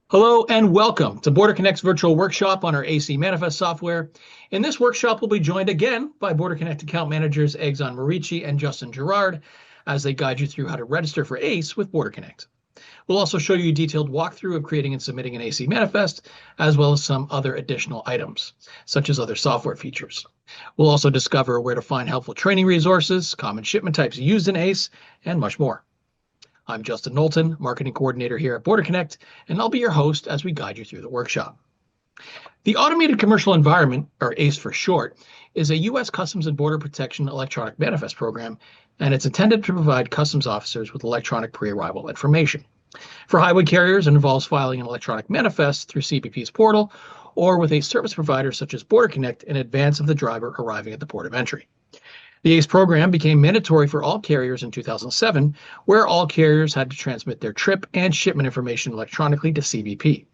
Hello and welcome to BorderConnect's Virtual Workshop on our eManifest software. In this workshop, we'll be joined again by BorderConnect account managers Egzon Muriqi and Justin Guerard as they guide you through how to register for ACE with BorderConnect. We'll also show you a detailed walkthrough of creating and submitting an eManifest, as well as some other additional items, such as other software features. We'll also discover where to find helpful training resources, common shipment types used in ACE, and much more. I'm Justin Knowlton, Marketing Coordinator here at BorderConnect, and I'll be your host as we guide you through the workshop. The Automated Commercial Environment, or ACE for short, is a U.S. Customs and Border Protection electronic manifest program, and it's intended to provide customs officers with electronic pre-arrival information. For highway carriers, it involves filing an electronic manifest through CBP's portal or with a service provider such as BorderConnect in advance of the driver arriving at the port of entry. The ACE program became mandatory for all carriers in 2007, where all carriers had to transmit their trip and shipment information electronically to CBP.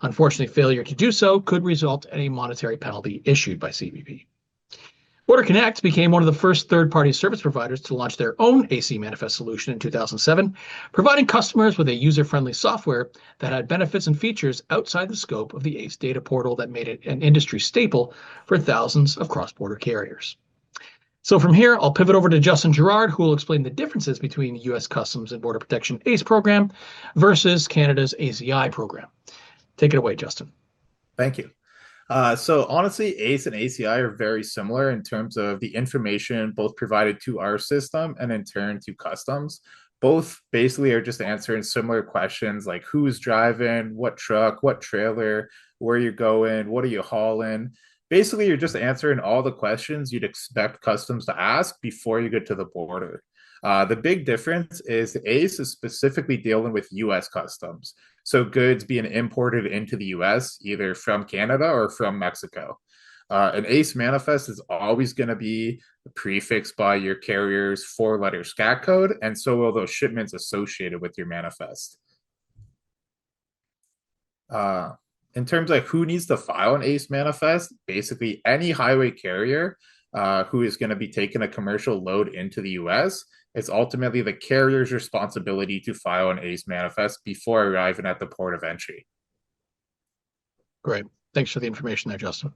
Unfortunately, failure to do so could result in a monetary penalty issued by CBP. BorderConnect became one of the first third-party service providers to launch their own eManifest solution in 2007, providing customers with a user-friendly software that had benefits and features outside the scope of the ACE data portal that made it an industry staple for thousands of cross-border carriers. So from here, I'll pivot over to Justin Guerard, who will explain the differences between the U.S. Customs and Border Protection ACE program versus Canada's ACI program. Take it away, Justin. Thank you. So honestly, ACE and ACI are very similar in terms of the information both provided to our system and in turn to customs. Both basically are just answering similar questions like who's driving, what truck, what trailer, where you're going, what are you hauling. Basically, you're just answering all the questions you'd expect customs to ask before you get to the border. The big difference is ACE is specifically dealing with US customs. So goods being imported into the US, either from Canada or from Mexico. An ACE manifest is always going to be prefixed by your carrier's four-letter SCAT code, and so will those shipments associated with your manifest. In terms of who needs to file an ACE manifest, basically any highway carrier who is going to be taking a commercial load into the US, it's ultimately the carrier's responsibility to file an ACE manifest before arriving at the port of entry. Great. Thanks for the information there, Justin.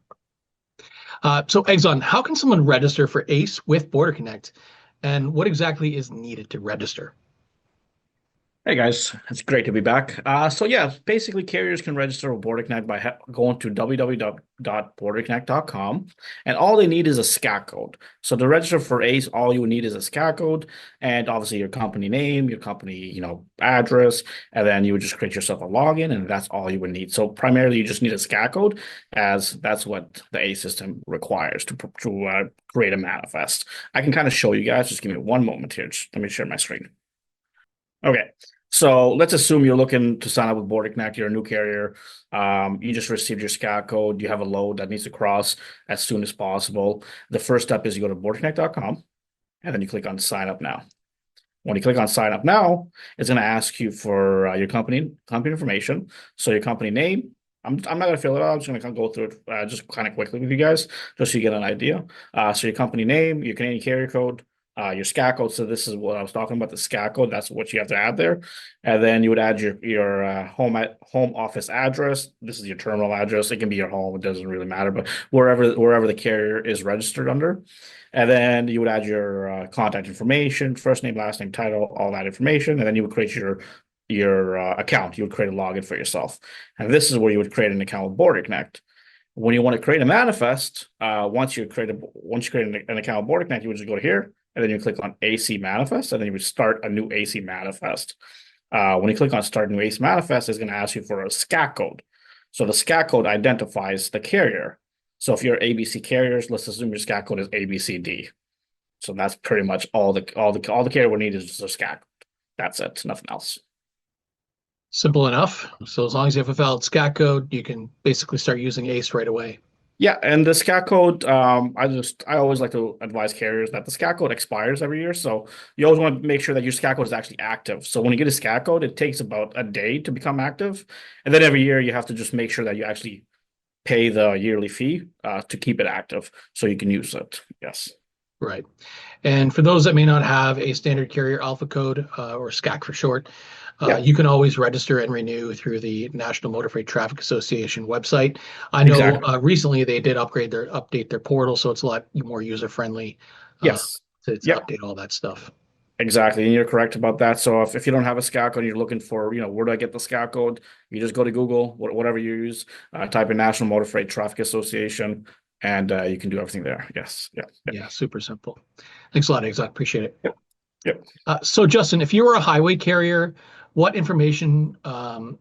So Egzon, how can someone register for ACE with BorderConnect, and what exactly is needed to register? Hey guys, it's great to be back. So yeah, basically carriers can register with BorderConnect by going to www.borderconnect.com, and all they need is a SCAT code. So to register for ACE, all you need is a SCAT code, and obviously your company name, your company address, and then you would just create yourself a login, and that's all you would need. So primarily, you just need a SCAT code, as that's what the ACE system requires to create a manifest. I can kind of show you guys. Just give me one moment here. Just let me share my screen. Okay, so let's assume you're looking to sign up with BorderConnect. You're a new carrier. You just received your SCAT code. You have a load that needs to cross as soon as possible. The first step is you go to borderconnect.com, and then you click on Sign Up Now. When you click on Sign Up Now, it's going to ask you for your company information. So your company name. I'm not going to fill it out. I'm just going to go through it just kind of quickly with you guys, just so you get an idea. So your company name, your Canadian carrier code, your SCAT code. So this is what I was talking about, the SCAT code. That's what you have to add there. And then you would add your home office address. This is your terminal address. It can be your home. It doesn't really matter, but wherever the carrier is registered under. And then you would add your contact information, first name, last name, title, all that information. And then you would create your account. You would create a login for yourself. And this is where you would create an account with BorderConnect. When you want to create a manifest, once you create an account with BorderConnect, you would just go to here, and then you click on AC Manifest, and then you would start a new AC Manifest. When you click on Start New AC Manifest, it's going to ask you for a SCAT code. So the SCAT code identifies the carrier. So if you're ABC carriers, let's assume your SCAT code is ABCD. So that's pretty much all the carrier would need is just a SCAT code. That's it, nothing else. Simple enough. So as long as you have a valid SCAT code, you can basically start using ACE right away. Yeah, and the SCAT code, I always like to advise carriers that the SCAT code expires every year. So you always want to make sure that your SCAT code is actually active. So when you get a SCAT code, it takes about a day to become active. And then every year you have to just make sure that you actually pay the yearly fee to keep it active so you can use it. Yes. Right. And for those that may not have a standard carrier alpha code, or SCAC for short, Yeah. you can always register and renew through the National Motor Freight Traffic Association website. I know Exactly. recently they did update their portal, so it's a lot more user friendly Yes. to Yep. update all that stuff. Exactly, and you're correct about that. So if you don't have a SCAC code, you're looking for, where do I get the SCAC code? You just go to Google, whatever you use, type in National Motor Freight Traffic Association, and you can do everything there. Yes, yeah, yeah. Yeah, super simple. Thanks a lot, Exxon. Appreciate it. Yep. Yep. So Justin, if you were a highway carrier, what information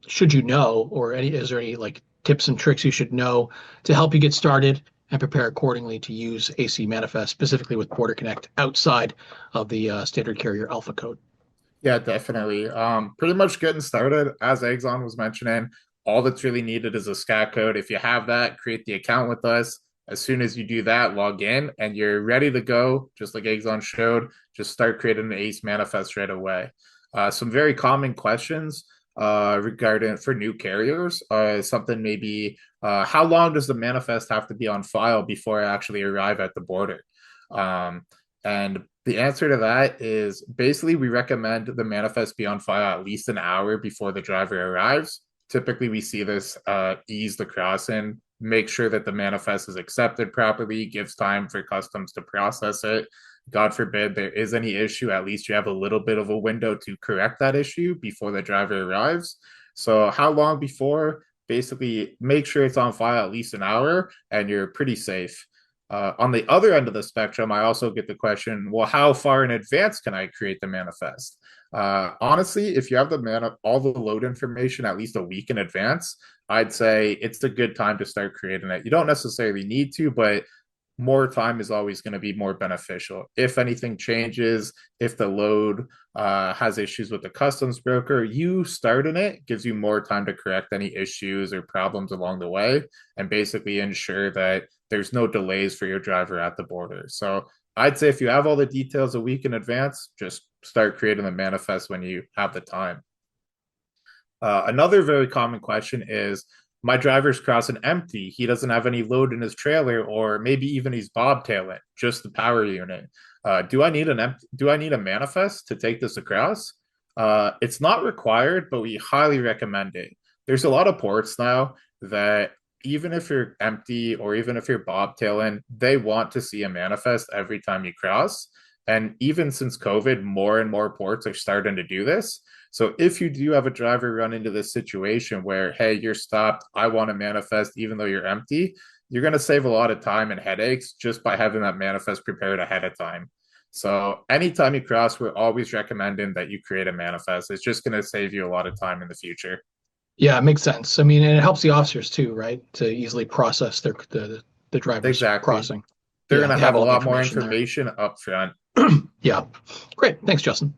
should you know, or is there any like tips and tricks you should know to help you get started and prepare accordingly to use eManifest, specifically with BorderConnect outside of the standard carrier alpha code? Yeah, definitely. Pretty much getting started, as Egzon was mentioning, all that's really needed is a SCAT code. If you have that, create the account with us. As soon as you do that, log in and you're ready to go, just like Egzon showed, just start creating an ACE manifest right away. Some very common questions regarding for new carriers something maybe how long does the manifest have to be on file before I actually arrive at the border? And the answer to that is basically we recommend the manifest be on file at least an hour before the driver arrives. Typically, we see this ease the crossing, make sure that the manifest is accepted properly, gives time for customs to process it. God forbid there is any issue, at least you have a little bit of a window to correct that issue before the driver arrives. So, how long before? Basically, make sure it's on file at least an hour and you're pretty safe. On the other end of the spectrum, I also get the question, well, how far in advance can I create the manifest? Honestly, if you have all the load information at least a week in advance, I'd say it's a good time to start creating it. You don't necessarily need to, but more time is always going to be more beneficial. If anything changes, if the load has issues with the customs broker, you starting it gives you more time to correct any issues or problems along the way and basically ensure that there's no delays for your driver at the border. So I'd say if you have all the details a week in advance, just start creating the manifest when you have the time. Another very common question is, my driver's crossing empty. He doesn't have any load in his trailer, or maybe even he's bobtailing, just the power unit. Do I need a manifest to take this across? It's not required, but we highly recommend it. There's a lot of ports now that even if you're empty or even if you're bobtailing, they want to see a manifest every time you cross. And even since COVID, more and more ports are starting to do this. So if you do have a driver run into this situation where, hey, you're stopped, I want to manifest even though you're empty, you're going to save a lot of time and headaches just by having that manifest prepared ahead of time. So anytime you cross, we're always recommending that you create a manifest. It's just going to save you a lot of time in the future. Yeah, it makes sense. I mean, and it helps the officers too, right? To easily process the driver's Exactly. crossing. They're Yeah, going to they have a all the lot more there. information up front. Yeah, great. Thanks, Justin.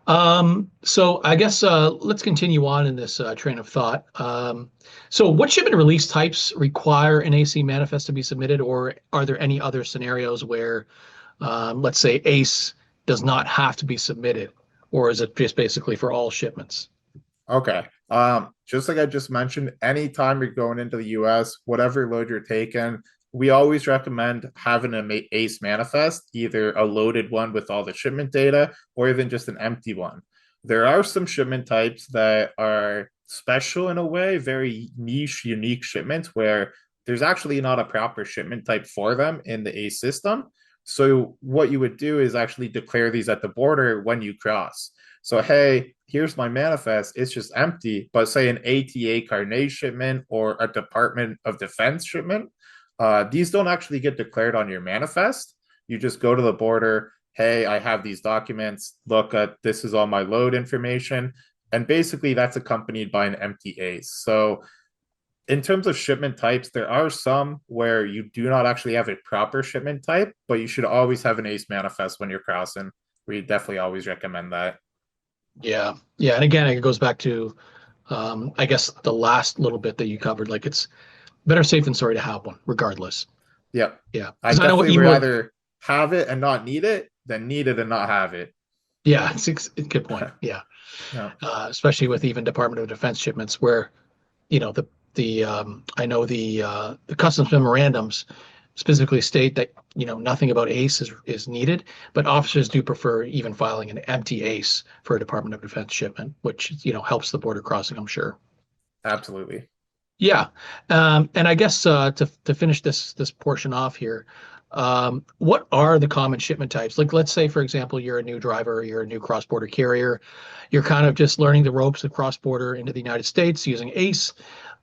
So I guess let's continue on in this train of thought. So what shipment release types require an AC manifest to be submitted, or are there any other scenarios where, let's say, ACE does not have to be submitted, or is it just basically for all shipments? Okay. Just like I just mentioned, anytime you're going into the US, whatever load you're taking, we always recommend having an ACE manifest, either a loaded one with all the shipment data or even just an empty one. There are some shipment types that are special in a way, very niche, unique shipments where there's actually not a proper shipment type for them in the ACE system. So what you would do is actually declare these at the border when you cross. So, hey, here's my manifest. It's just empty, but say an ATA carnet shipment or a Department of Defense shipment, these don't actually get declared on your manifest. You just go to the border. Hey, I have these documents. Look at this is all my load information. And basically that's accompanied by an empty ACE. So in terms of shipment types, there are some where you do not actually have a proper shipment type, but you should always have an ACE manifest when you're crossing. We definitely always recommend that. Yeah. Yeah. And again, it goes back to, I guess, the last little bit that you covered. Like, it's better safe than sorry to have one, regardless. Yep. Yeah. I definitely would rather have it and not need it than need it and not have it. Yeah, it's a good point. Yeah. Yeah. Especially with even Department of Defense shipments where, I know the customs memorandums specifically state that, nothing about ACE is needed, but officers do prefer even filing an empty ACE for a Department of Defense shipment, which, helps the border crossing, I'm sure. Absolutely. Yeah. And I guess to finish this portion off here, what are the common shipment types? Like, let's say, for example, you're a new driver, or you're a new cross-border carrier, you're kind of just learning the ropes of cross-border into the United States using ACE.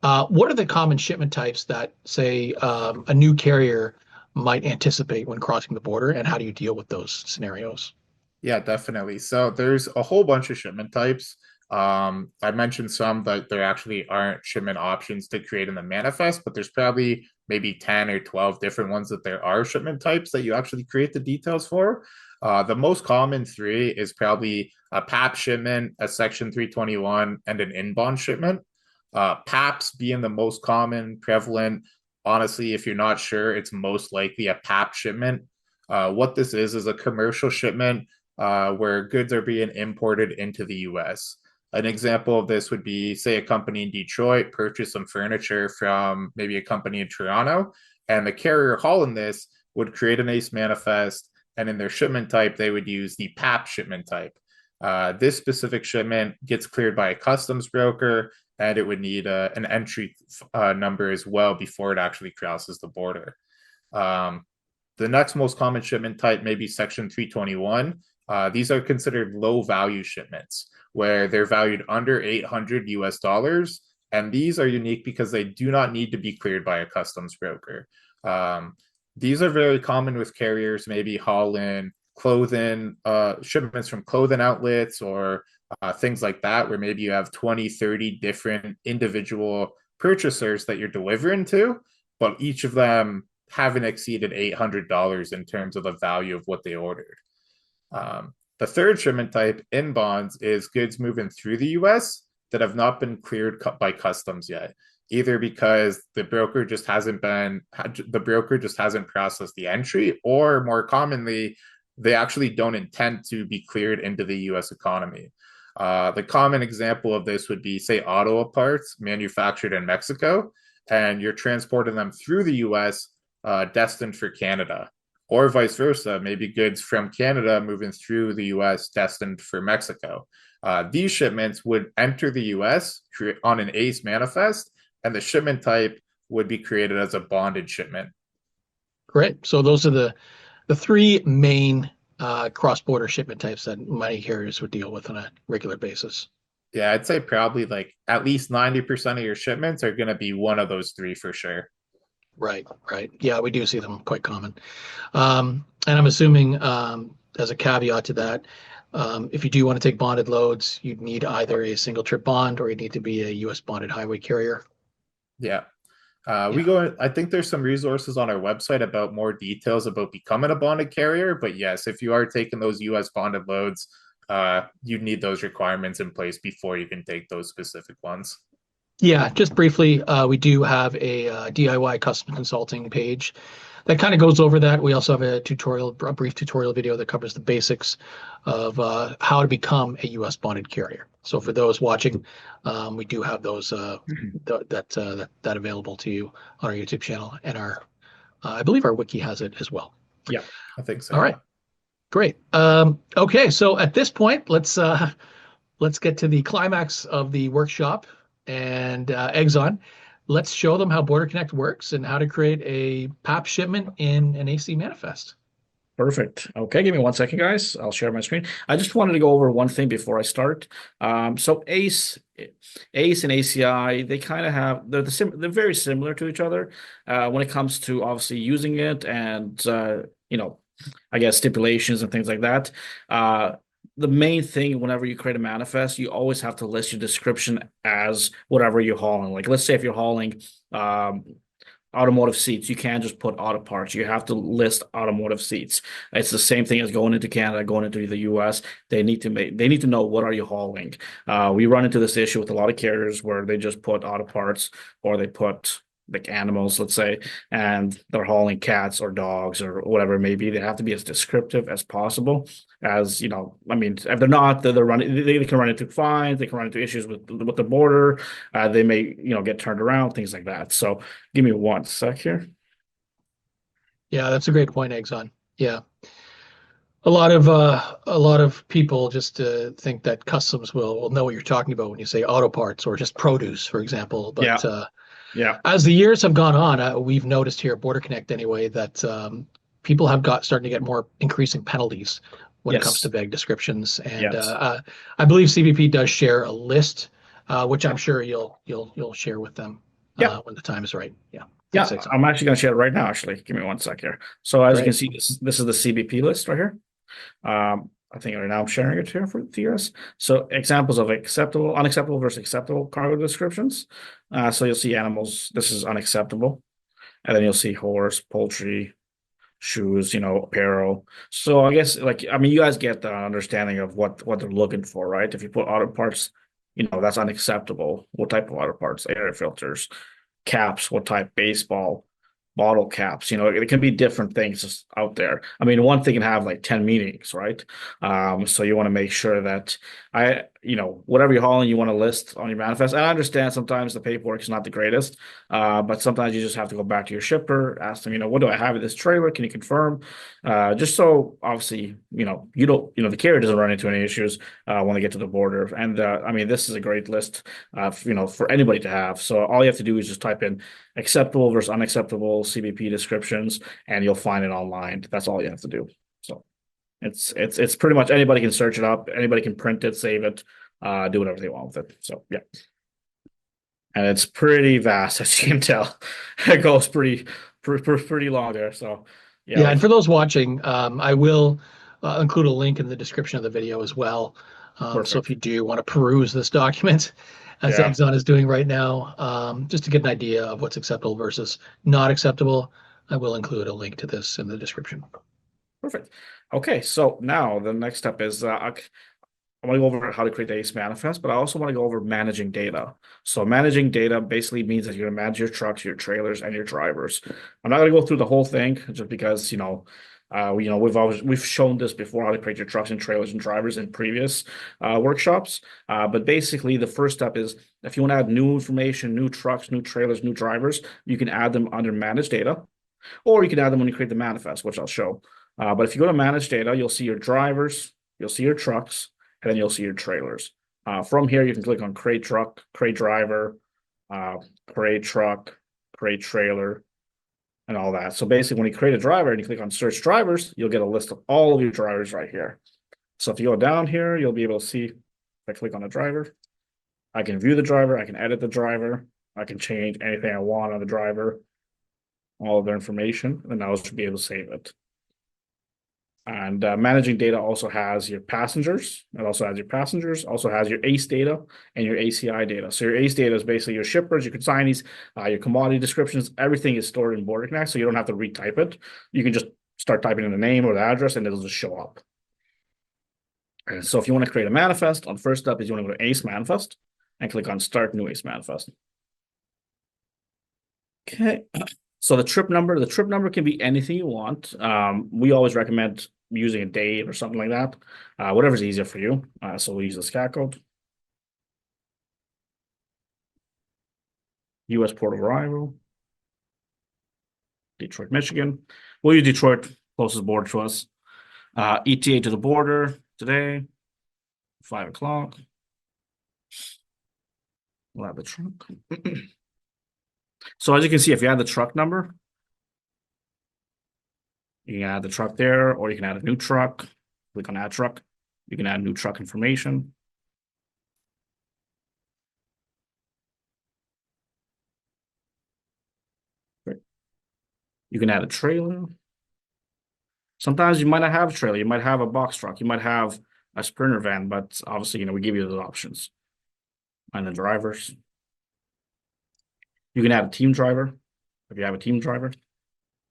What are the common shipment types that, say, a new carrier might anticipate when crossing the border, and how do you deal with those scenarios? Yeah, definitely. So there's a whole bunch of shipment types. I mentioned some that there actually aren't shipment options to create in the manifest, but there's probably maybe 10 or 12 different ones that there are shipment types that you actually create the details for. The most common three is probably a PAP shipment, a Section 321, and an inbound shipment. PAPs being the most common, prevalent. Honestly, if you're not sure, it's most likely a PAP shipment. What this is a commercial shipment where goods are being imported into the US. An example of this would be, say, a company in Detroit purchased some furniture from maybe a company in Toronto, and the carrier hauling this would create an ACE manifest, and in their shipment type, they would use the PAP shipment type. This specific shipment gets cleared by a customs broker, and it would need an entry number as well before it actually crosses the border. The next most common shipment type may be Section 321. These are considered low value shipments where they're valued under 800 US dollars. And these are unique because they do not need to be cleared by a customs broker. These are very common with carriers, maybe hauling clothing, shipments from clothing outlets or things like that, where maybe you have 20, 30 different individual purchasers that you're delivering to, but each of them haven't exceeded $800 in terms of the value of what they ordered. The third shipment type, inbounds, is goods moving through the US that have not been cleared by customs yet, either because the broker just hasn't processed the entry, or more commonly, they actually don't intend to be cleared into the US economy. The common example of this would be, say, auto parts manufactured in Mexico, and you're transporting them through the US destined for Canada. Or vice versa, maybe goods from Canada moving through the US destined for Mexico. These shipments would enter the US on an ACE manifest, and the shipment type would be created as a bonded shipment. Great. So those are the three main cross-border shipment types that many carriers would deal with on a regular basis. Yeah, I'd say probably like at least 90% of your shipments are going to be one of those three for sure. Right. Yeah, we do see them quite common. And I'm assuming, as a caveat to that, if you do want to take bonded loads, you'd need either a single trip bond or you need to be a US bonded highway carrier. Yeah. I think there's some resources on our website about more details about becoming a bonded carrier. But yes, if you are taking those US bonded loads, you need those requirements in place before you can take those specific ones. Yeah, just briefly, we do have a DIY custom consulting page that kind of goes over that. We also have a brief tutorial video that covers the basics of how to become a US bonded carrier. So for those watching, we do have those that available to you on our YouTube channel, and I believe our wiki has it as well. Yeah, I think so. All right, great. Okay, so at this point, let's get to the climax of the workshop. And Egzon, let's show them how BorderConnect works and how to create a PAP shipment in an AC manifest. Perfect. Okay, give me 1 second, guys. I'll share my screen. I just wanted to go over one thing before I start. So ACE and ACI, they kind of have they're very similar to each other when it comes to obviously using it and I guess stipulations and things like that. The main thing whenever you create a manifest, you always have to list your description as whatever you're hauling. Like, let's say if you're hauling automotive seats, you can't just put auto parts. You have to list automotive seats. It's the same thing as going into Canada, going into the US. They need to know what are you hauling. We run into this issue with a lot of carriers where they just put auto parts, or they put like animals, let's say, and they're hauling cats or dogs or whatever it may be. They have to be as descriptive as possible. As I mean, if they're not, they're running. They can run into fines. They can run into issues with the border. They may get turned around, things like that. So give me 1 sec here. Yeah, that's a great point, Egzon. Yeah. A lot of people just think that customs will know what you're talking about when you say auto parts or just produce, for example. But Yeah, yeah, as the years have gone on, we've noticed here at BorderConnect anyway that people have got starting to get more increasing penalties when it comes to yes, vague descriptions. And yes. I believe CBP does share a list, which I'm sure you'll share with them Yeah, when the time is right. Yeah. Thanks, yeah. Exxon. I'm actually going to share it right now. Actually, give me one sec here. So as you can Great. see, this is the CBP list right here. I think right now I'm sharing it here for you guys. So examples of acceptable, unacceptable versus acceptable cargo descriptions. So you'll see animals. This is unacceptable, and then you'll see horse, poultry, shoes, apparel. So I guess I mean you guys get the understanding of what they're looking for, right? If you put auto parts, that's unacceptable. What type of auto parts? Air filters, caps, what type? Baseball, bottle caps. It can be different things just out there. I mean, one thing can have like 10 meanings, right? So you want to make sure that whatever you're hauling, you want to list on your manifest. And I understand sometimes the paperwork is not the greatest, but sometimes you just have to go back to your shipper, ask them, what do I have in this trailer? Can you confirm? Just so obviously, you don't, the carrier doesn't run into any issues when they get to the border. And I mean, this is a great list, for anybody to have. So all you have to do is just type in acceptable versus unacceptable CBP descriptions, and you'll find it online. That's all you have to do. So it's pretty much anybody can search it up, anybody can print it, save it, do whatever they want with it. So yeah. And it's pretty vast, as you can tell. It goes pretty long there. So yeah, Yeah, and for those watching, I will include a link in the description of the video as well. So if perfect. you do want to peruse this document, as Yeah, Exxon is doing right now, just to get an idea of what's acceptable versus not acceptable, I will include a link to this in the description. perfect. Okay, so now the next step is I want to go over how to create the ACE manifest, but I also want to go over managing data. So managing data basically means that you're going to manage your trucks, your trailers, and your drivers. I'm not going to go through the whole thing just because we've shown this before, how to create your trucks and trailers and drivers in previous workshops. But basically, the first step is if you want to add new information, new trucks, new trailers, new drivers, you can add them under manage data, or you can add them when you create the manifest, which I'll show. But if you go to manage data, you'll see your drivers, you'll see your trucks, and then you'll see your trailers. From here, you can click on create truck, create driver, create truck, create trailer, and all that. So basically, when you create a driver and you click on search drivers, you'll get a list of all of your drivers right here. So if you go down here, you'll be able to see, if I click on a driver, I can view the driver, I can edit the driver, I can change anything I want on the driver, all of their information, and I should be able to save it. And managing data also has your passengers. It also has your passengers, also has your ACE data and your ACI data. So your ACE data is basically your shippers, your consignees, your commodity descriptions. Everything is stored in BorderConnect, so you don't have to retype it. You can just start typing in the name or the address, and it'll just show up. And so if you want to create a manifest, on first step is you want to go to ACE manifest and click on Start New ACE manifest. Okay. So the trip number can be anything you want. We always recommend using a date or something like that, whatever's easier for you. So we'll use the SCAT code. U.S. port of arrival, Detroit, Michigan. We'll use Detroit, closest border to us. ETA to the border today, 5 o'clock. We'll have the truck. So as you can see, if you add the truck number, you can add the truck there, or you can add a new truck. Click on add truck. You can add new truck information. You can add a trailer. Sometimes you might not have a trailer. You might have a box truck. You might have a Sprinter van, but obviously, we give you those options. And the drivers. You can add a team driver if you have a team driver.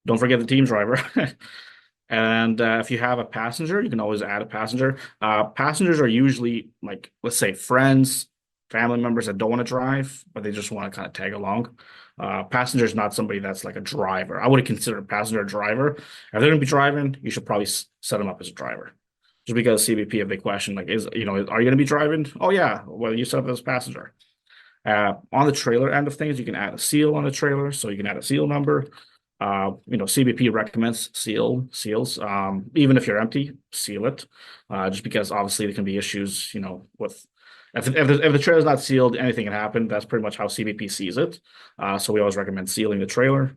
Don't forget the team driver. And if you have a passenger, you can always add a passenger. Passengers are usually like, let's say, friends, family members that don't want to drive, but they just want to kind of tag along. Passenger is not somebody that's like a driver. I wouldn't consider a passenger a driver. If they're going to be driving, you should probably set them up as a driver. Just because CBP, if they question, like, are you going to be driving? Oh, yeah. Well, you set up as a passenger. On the trailer end of things, you can add a seal on the trailer. So you can add a seal number. CBP recommends seals. Even if you're empty, seal it. Just because obviously there can be issues, with if the trailer is not sealed, anything can happen. That's pretty much how CBP sees it. So we always recommend sealing the trailer.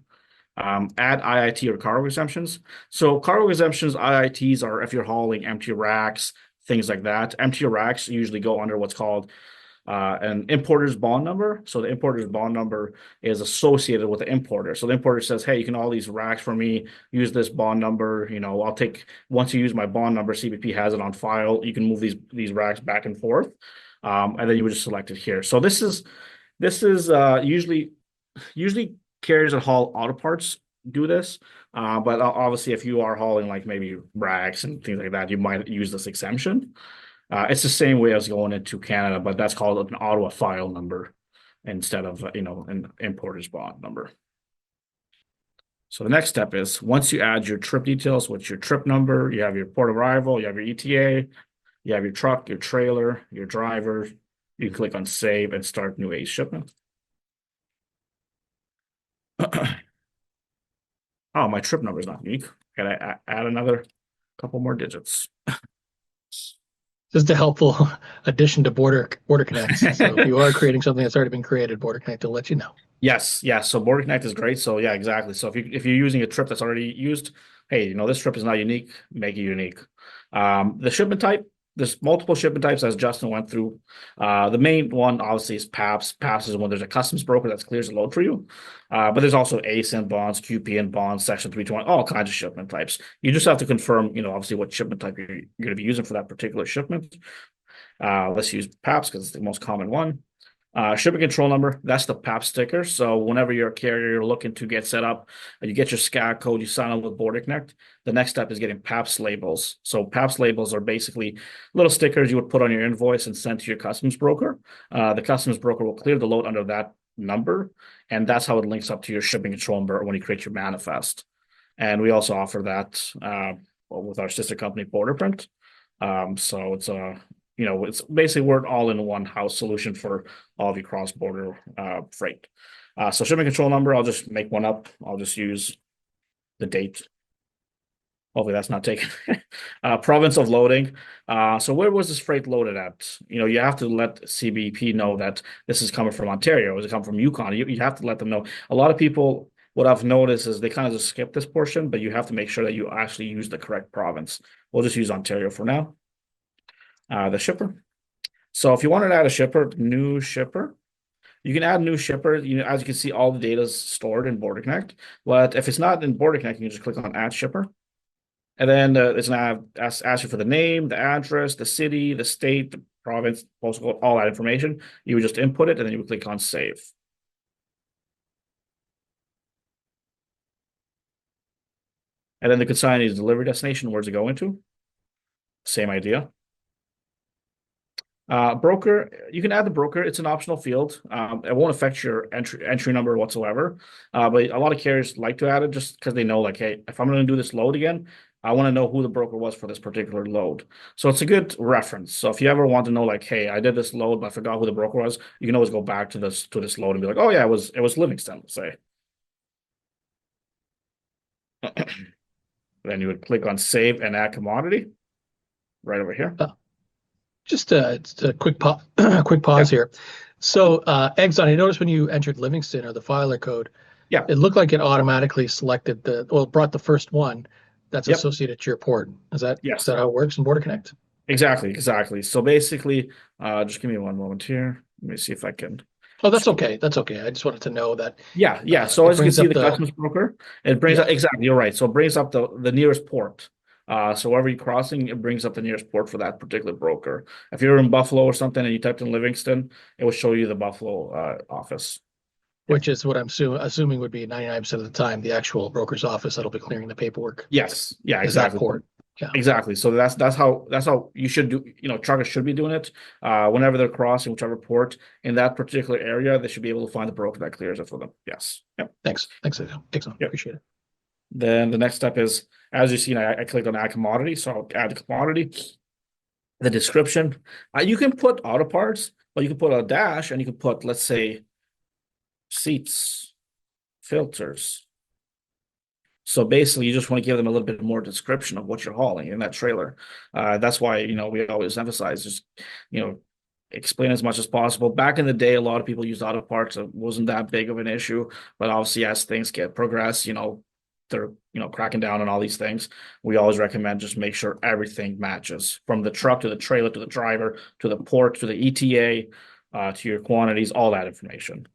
Add IIT or cargo exemptions. So cargo exemptions, IITs are if you're hauling empty racks, things like that. Empty racks usually go under what's called an importer's bond number. So the importer's bond number is associated with the importer. So the importer says, hey, you can all these racks for me, use this bond number. I'll take, once you use my bond number, CBP has it on file. You can move these racks back and forth. And then you would just select it here. So this is usually carriers that haul auto parts do this. But obviously if you are hauling like maybe racks and things like that, you might use this exemption. It's the same way as going into Canada, but that's called an Ottawa file number instead of an importer's bond number. So the next step is once you add your trip details, which your trip number, you have your port of arrival, you have your ETA, you have your truck, your trailer, your driver. You can click on save and start new ACE shipment. Oh, my trip number is not unique. Gotta add another couple more digits. Just a helpful addition to BorderConnect. So if you are creating something that's already been created, BorderConnect will let you know. Yes. So BorderConnect is great. So yeah, exactly. So if you're using a trip that's already used, hey, this trip is not unique, make it unique. The shipment type, there's multiple shipment types as Justin went through. The main one obviously is PAPS. PAPS is when there's a customs broker that clears the load for you. But there's also ASIN bonds, QPN bonds, Section 320, all kinds of shipment types. You just have to confirm, obviously what shipment type you're going to be using for that particular shipment. Let's use PAPS because it's the most common one. Shipping control number, that's the PAP sticker. So whenever you're a carrier, you're looking to get set up, you get your SCAC code, you sign up with BorderConnect. The next step is getting PAPS labels. So PAPS labels are basically little stickers you would put on your invoice and send to your customs broker. The customs broker will clear the load under that number, and that's how it links up to your shipping control number when you create your manifest. And we also offer that with our sister company, BorderPrint. So it's basically we're all in one house solution for all of your cross-border freight. So shipping control number, I'll just make one up. I'll just use the date. Hopefully that's not taken. Province of loading. So where was this freight loaded at? You have to let CBP know that this is coming from Ontario. Is it coming from Yukon? You have to let them know. A lot of people, what I've noticed is they kind of just skip this portion, but you have to make sure that you actually use the correct province. We'll just use Ontario for now. The shipper. So if you wanted to add a shipper, new shipper, you can add new shipper. As you can see, all the data is stored in BorderConnect. But if it's not in BorderConnect, you can just click on add shipper. And then it's going to ask you for the name, the address, the city, the state, the province, postcode, all that information. You would just input it and then you would click on save. And then the consignee is delivery destination. Where's it going to? Same idea. Broker, you can add the broker. It's an optional field. It won't affect your entry number whatsoever. But a lot of carriers like to add it just because they know, like, hey, if I'm going to do this load again, I want to know who the broker was for this particular load. So it's a good reference. So if you ever want to know, like, hey, I did this load, but I forgot who the broker was, you can always go back to this load and be like, oh yeah, it was Livingston, let's say. Then you would click on save and add commodity right over here. Just a quick pause here. So Egzon, I noticed when you entered Livingston or the filer code, it looked like it automatically selected brought the first one that's associated to your port. Is that how it works in BorderConnect? Exactly. So basically, just give me one moment here. Let me see if I can. Oh, that's okay. That's okay. I just wanted to know that. So as you can see, the customs broker, it brings up exactly. You're right. So it brings up the nearest port. So wherever you're crossing, it brings up the nearest port for that particular broker. If you're in Buffalo or something and you typed in Livingston, it will show you the Buffalo office. Which is what I'm assuming would be 99% of the time the actual broker's office that'll be clearing the paperwork. Yes. Yeah, exactly. That port. Yeah. Exactly. So that's how you should do, truckers should be doing it. Whenever they're crossing whichever port in that particular area, they should be able to find the broker that clears it for them. Yes. Yep. Thanks, Egzon. Appreciate it. Then the next step is, as you see, I clicked on add commodity. So I'll add the commodity. The description. You can put auto parts, or you can put a dash and you can put, let's say, seats, filters, So basically, you just want to give them a little bit more description of what you're hauling in that trailer. That's why, we always emphasize just, explain as much as possible. Back in the day, a lot of people used auto parts. It wasn't that big of an issue, but obviously as things get progress, they're, cracking down on all these things. We always recommend just make sure everything matches from the truck to the trailer to the driver to the port to the ETA to your quantities, all that information.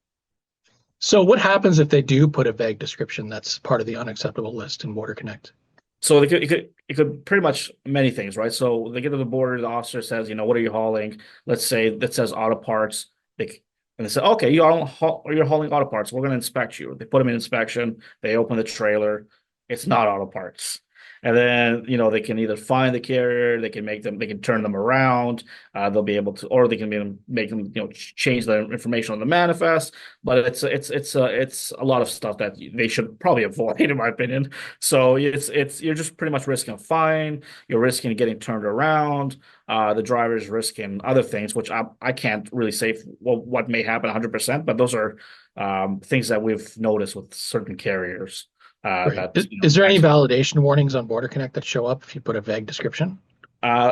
So what happens if they do put a vague description that's part of the unacceptable list in BorderConnect? So it could pretty much many things, right? So they get to the border, the officer says, what are you hauling? Let's say that says auto parts. And they say, okay, you're hauling auto parts. We're going to inspect you. They put them in inspection. They open the trailer. It's not auto parts. And then, they can either find the carrier, they can turn them around. They'll be able to, or they can make them, change the information on the manifest. But it's a lot of stuff that they should probably avoid, in my opinion. So you're just pretty much risking a fine. You're risking getting turned around. The driver's risking other things, which I can't really say what may happen 100%, but those are things that we've noticed with certain carriers. Right. Is there any validation warnings on BorderConnect that show up if you put a vague description?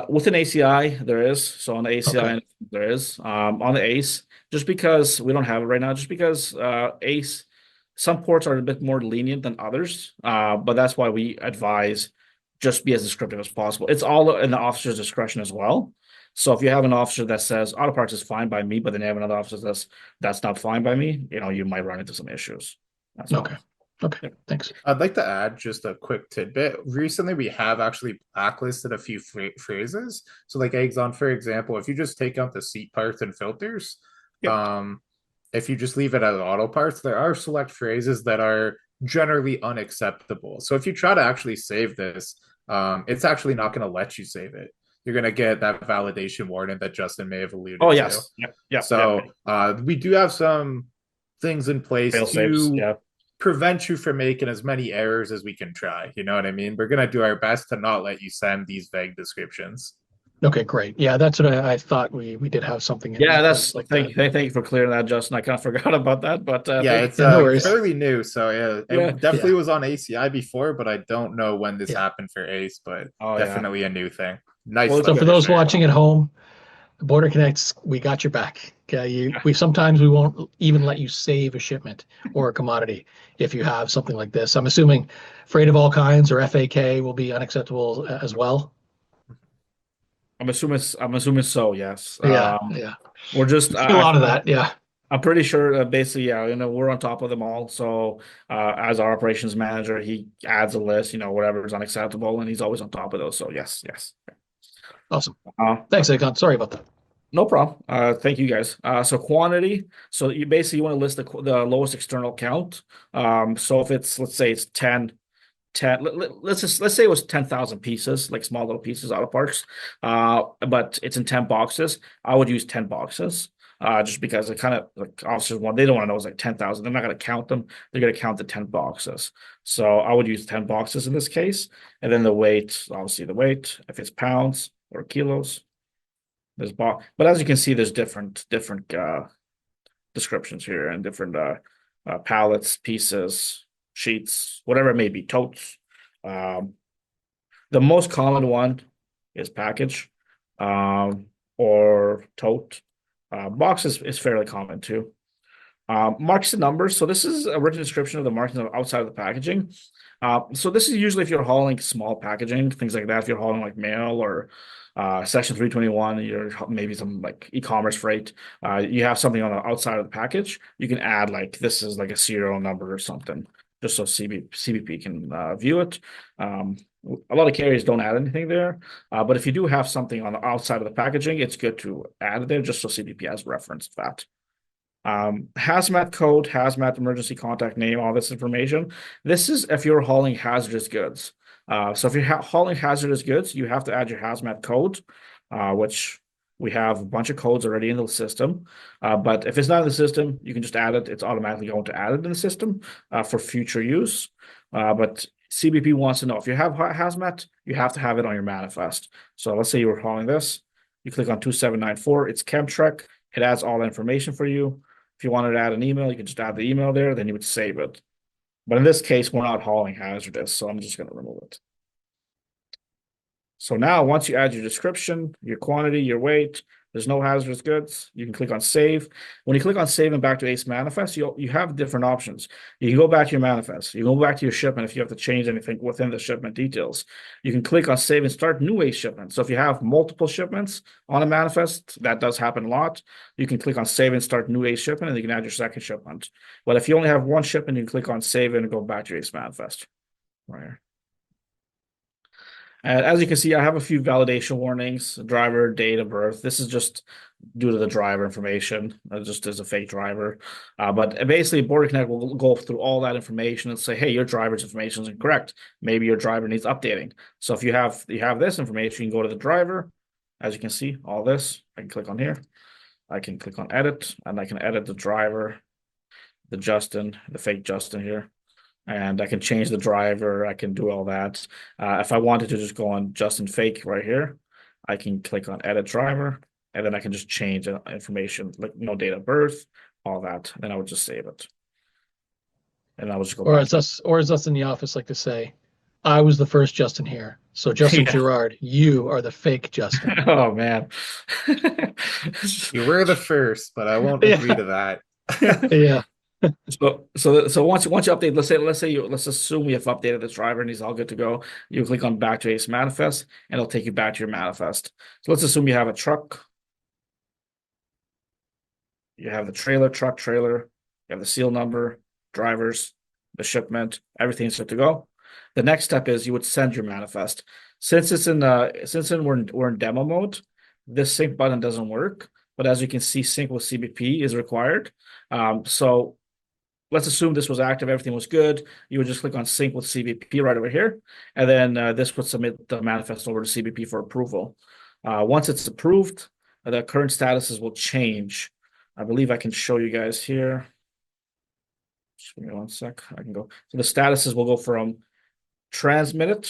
With an ACI, there is. So on the ACI, Okay. there is. On the ACE, just because we don't have it right now, just because ACE, some ports are a bit more lenient than others, but that's why we advise just be as descriptive as possible. It's all in the officer's discretion as well. So if you have an officer that says auto parts is fine by me, but then you have another officer that's not fine by me, you might run into some issues. That's all. Okay. Okay, thanks. I'd like to add just a quick tidbit. Recently, we have actually blacklisted a few phrases. So, like Egzon, for example, if you just take out the seat parts and filters, Yep. if you just leave it as auto parts, there are select phrases that are generally unacceptable. So, if you try to actually save this, it's actually not going to let you save it. You're going to get that validation warning that Justin may have alluded Oh, to. yes. Yep. So, we do have some things in place Fail safes. to Yeah. prevent you from making as many errors as we can try. You know what I mean? We're going to do our best to not let you send these vague descriptions. Okay, great. Yeah, that's what I thought. We did have something in Yeah, place like that. thank you for clearing that, Justin. I kind of forgot about that, but Yeah, it's no worries. fairly new. So yeah, Yeah. it definitely was on ACI before, but I don't know when this happened for ACE, but definitely a new thing. Nice. Well, So for those watching at home, BorderConnects, we got your back. Okay, we sometimes we won't even let you save a shipment or a commodity if you have something like this. I'm assuming freight of all kinds or FAK will be unacceptable as well. I'm assuming so. Yes. Yeah. We're just a lot of that. Yeah. I'm pretty sure basically, we're on top of them all. So as our operations manager, he adds a list, whatever is unacceptable, and he's always on top of those. So yes. Awesome. Thanks, Egzon. Sorry about that. No problem. Thank you guys. So quantity. So you basically want to list the lowest external count. So if let's say it's 10, let's say it was 10,000 pieces, like small little pieces out of parts. But it's in 10 boxes. I would use 10 boxes. Just because it kind of like officers they don't want to know it's like 10,000. They're not going to count them. They're going to count the 10 boxes. So I would use 10 boxes in this case. And then the weight, obviously the weight, if it's pounds or kilos. But as you can see, there's different descriptions here and different pallets, pieces, sheets, whatever it may be, totes. The most common one is package or tote. Box is fairly common too. Marks and numbers. So this is a written description of the markings outside of the packaging. So this is usually if you're hauling small packaging, things like that. If you're hauling like mail or Section 321, you're maybe some like e-commerce freight. You have something on the outside of the package. You can add like this is like a serial number or something, just so CBP can view it. A lot of carriers don't add anything there, but if you do have something on the outside of the packaging, it's good to add it there just so CBP has reference of that. Hazmat code, hazmat emergency contact name, all this information. This is if you're hauling hazardous goods. So if you're hauling hazardous goods, you have to add your hazmat code, which we have a bunch of codes already in the system. But if it's not in the system, you can just add it. It's automatically going to add it in the system for future use. But CBP wants to know if you have hazmat, you have to have it on your manifest. So let's say you were hauling this. You click on 2794. It's Chemtrek. It adds all the information for you. If you wanted to add an email, you can just add the email there. Then you would save it. But in this case, we're not hauling hazardous, so I'm just going to remove it. So now once you add your description, your quantity, your weight, there's no hazardous goods, you can click on save. When you click on save and back to eManifest, you have different options. You can go back to your manifest. You can go back to your shipment if you have to change anything within the shipment details. You can click on save and start new ACE shipment. So if you have multiple shipments on a manifest, that does happen a lot. You can click on save and start new ACE shipment, and you can add your second shipment. But if you only have one shipment, you can click on save and go back to your eManifest. Right here. And as you can see, I have a few validation warnings, driver, date of birth. This is just due to the driver information, just as a fake driver. But basically, BorderConnect will go through all that information and say, hey, your driver's information is incorrect. Maybe your driver needs updating. So if you have this information, you can go to the driver. As you can see, all this, I can click on here. I can click on edit, and I can edit the driver, the Justin, the fake Justin here. And I can change the driver. I can do all that. If I wanted to just go on Justin Fake right here, I can click on Edit Driver, and then I can just change the information, like no date of birth, all that. Then I would just save it, and I would just go Or back. as us in the office like to say, I was the first Justin here. So Justin Yeah. Guerard, you are the fake Justin. Oh man, You were the first, but I won't agree to that. Yeah. So once you update, let's assume we have updated this driver and he's all good to go. You click on back to eManifest, and it'll take you back to your manifest. So let's assume you have a truck. You have the truck trailer, you have the seal number, drivers, the shipment, everything's good to go. The next step is you would send your manifest. Since we're in demo mode, this sync button doesn't work. But as you can see, sync with CBP is required. So let's assume this was active, everything was good. You would just click on sync with CBP right over here, and then this would submit the manifest over to CBP for approval. Once it's approved, the current statuses will change. I believe I can show you guys here. Just give me one sec. I can go. So the statuses will go from transmitted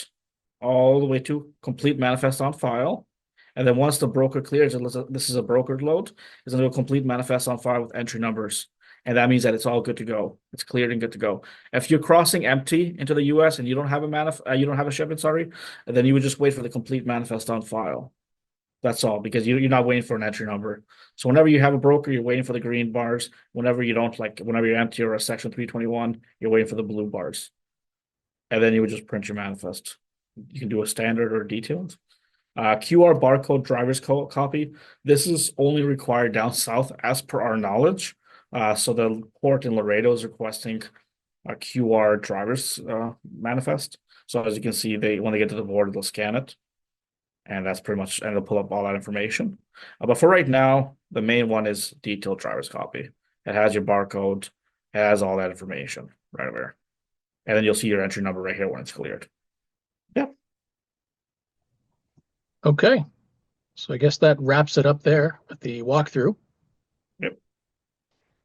all the way to complete manifest on file. And then once the broker clears, this is a brokered load, it's going to go complete manifest on file with entry numbers. And that means that it's all good to go. It's cleared and good to go. If you're crossing empty into the US and you don't have a shipment, sorry, then you would just wait for the complete manifest on file. That's all, because you're not waiting for an entry number. So whenever you have a broker, you're waiting for the green bars. Whenever you're empty or a section 321, you're waiting for the blue bars. And then you would just print your manifest. You can do a standard or detailed. QR barcode driver's copy. This is only required down south as per our knowledge. So the port in Laredo is requesting a QR driver's manifest. So as you can see, when they get to the border, they'll scan it. And that's pretty much, and they'll pull up all that information. But for right now, the main one is detailed driver's copy. It has your barcode, it has all that information right over there. And then you'll see your entry number right here when it's cleared. Yep. Okay. So I guess that wraps it up there with the walkthrough. Yep.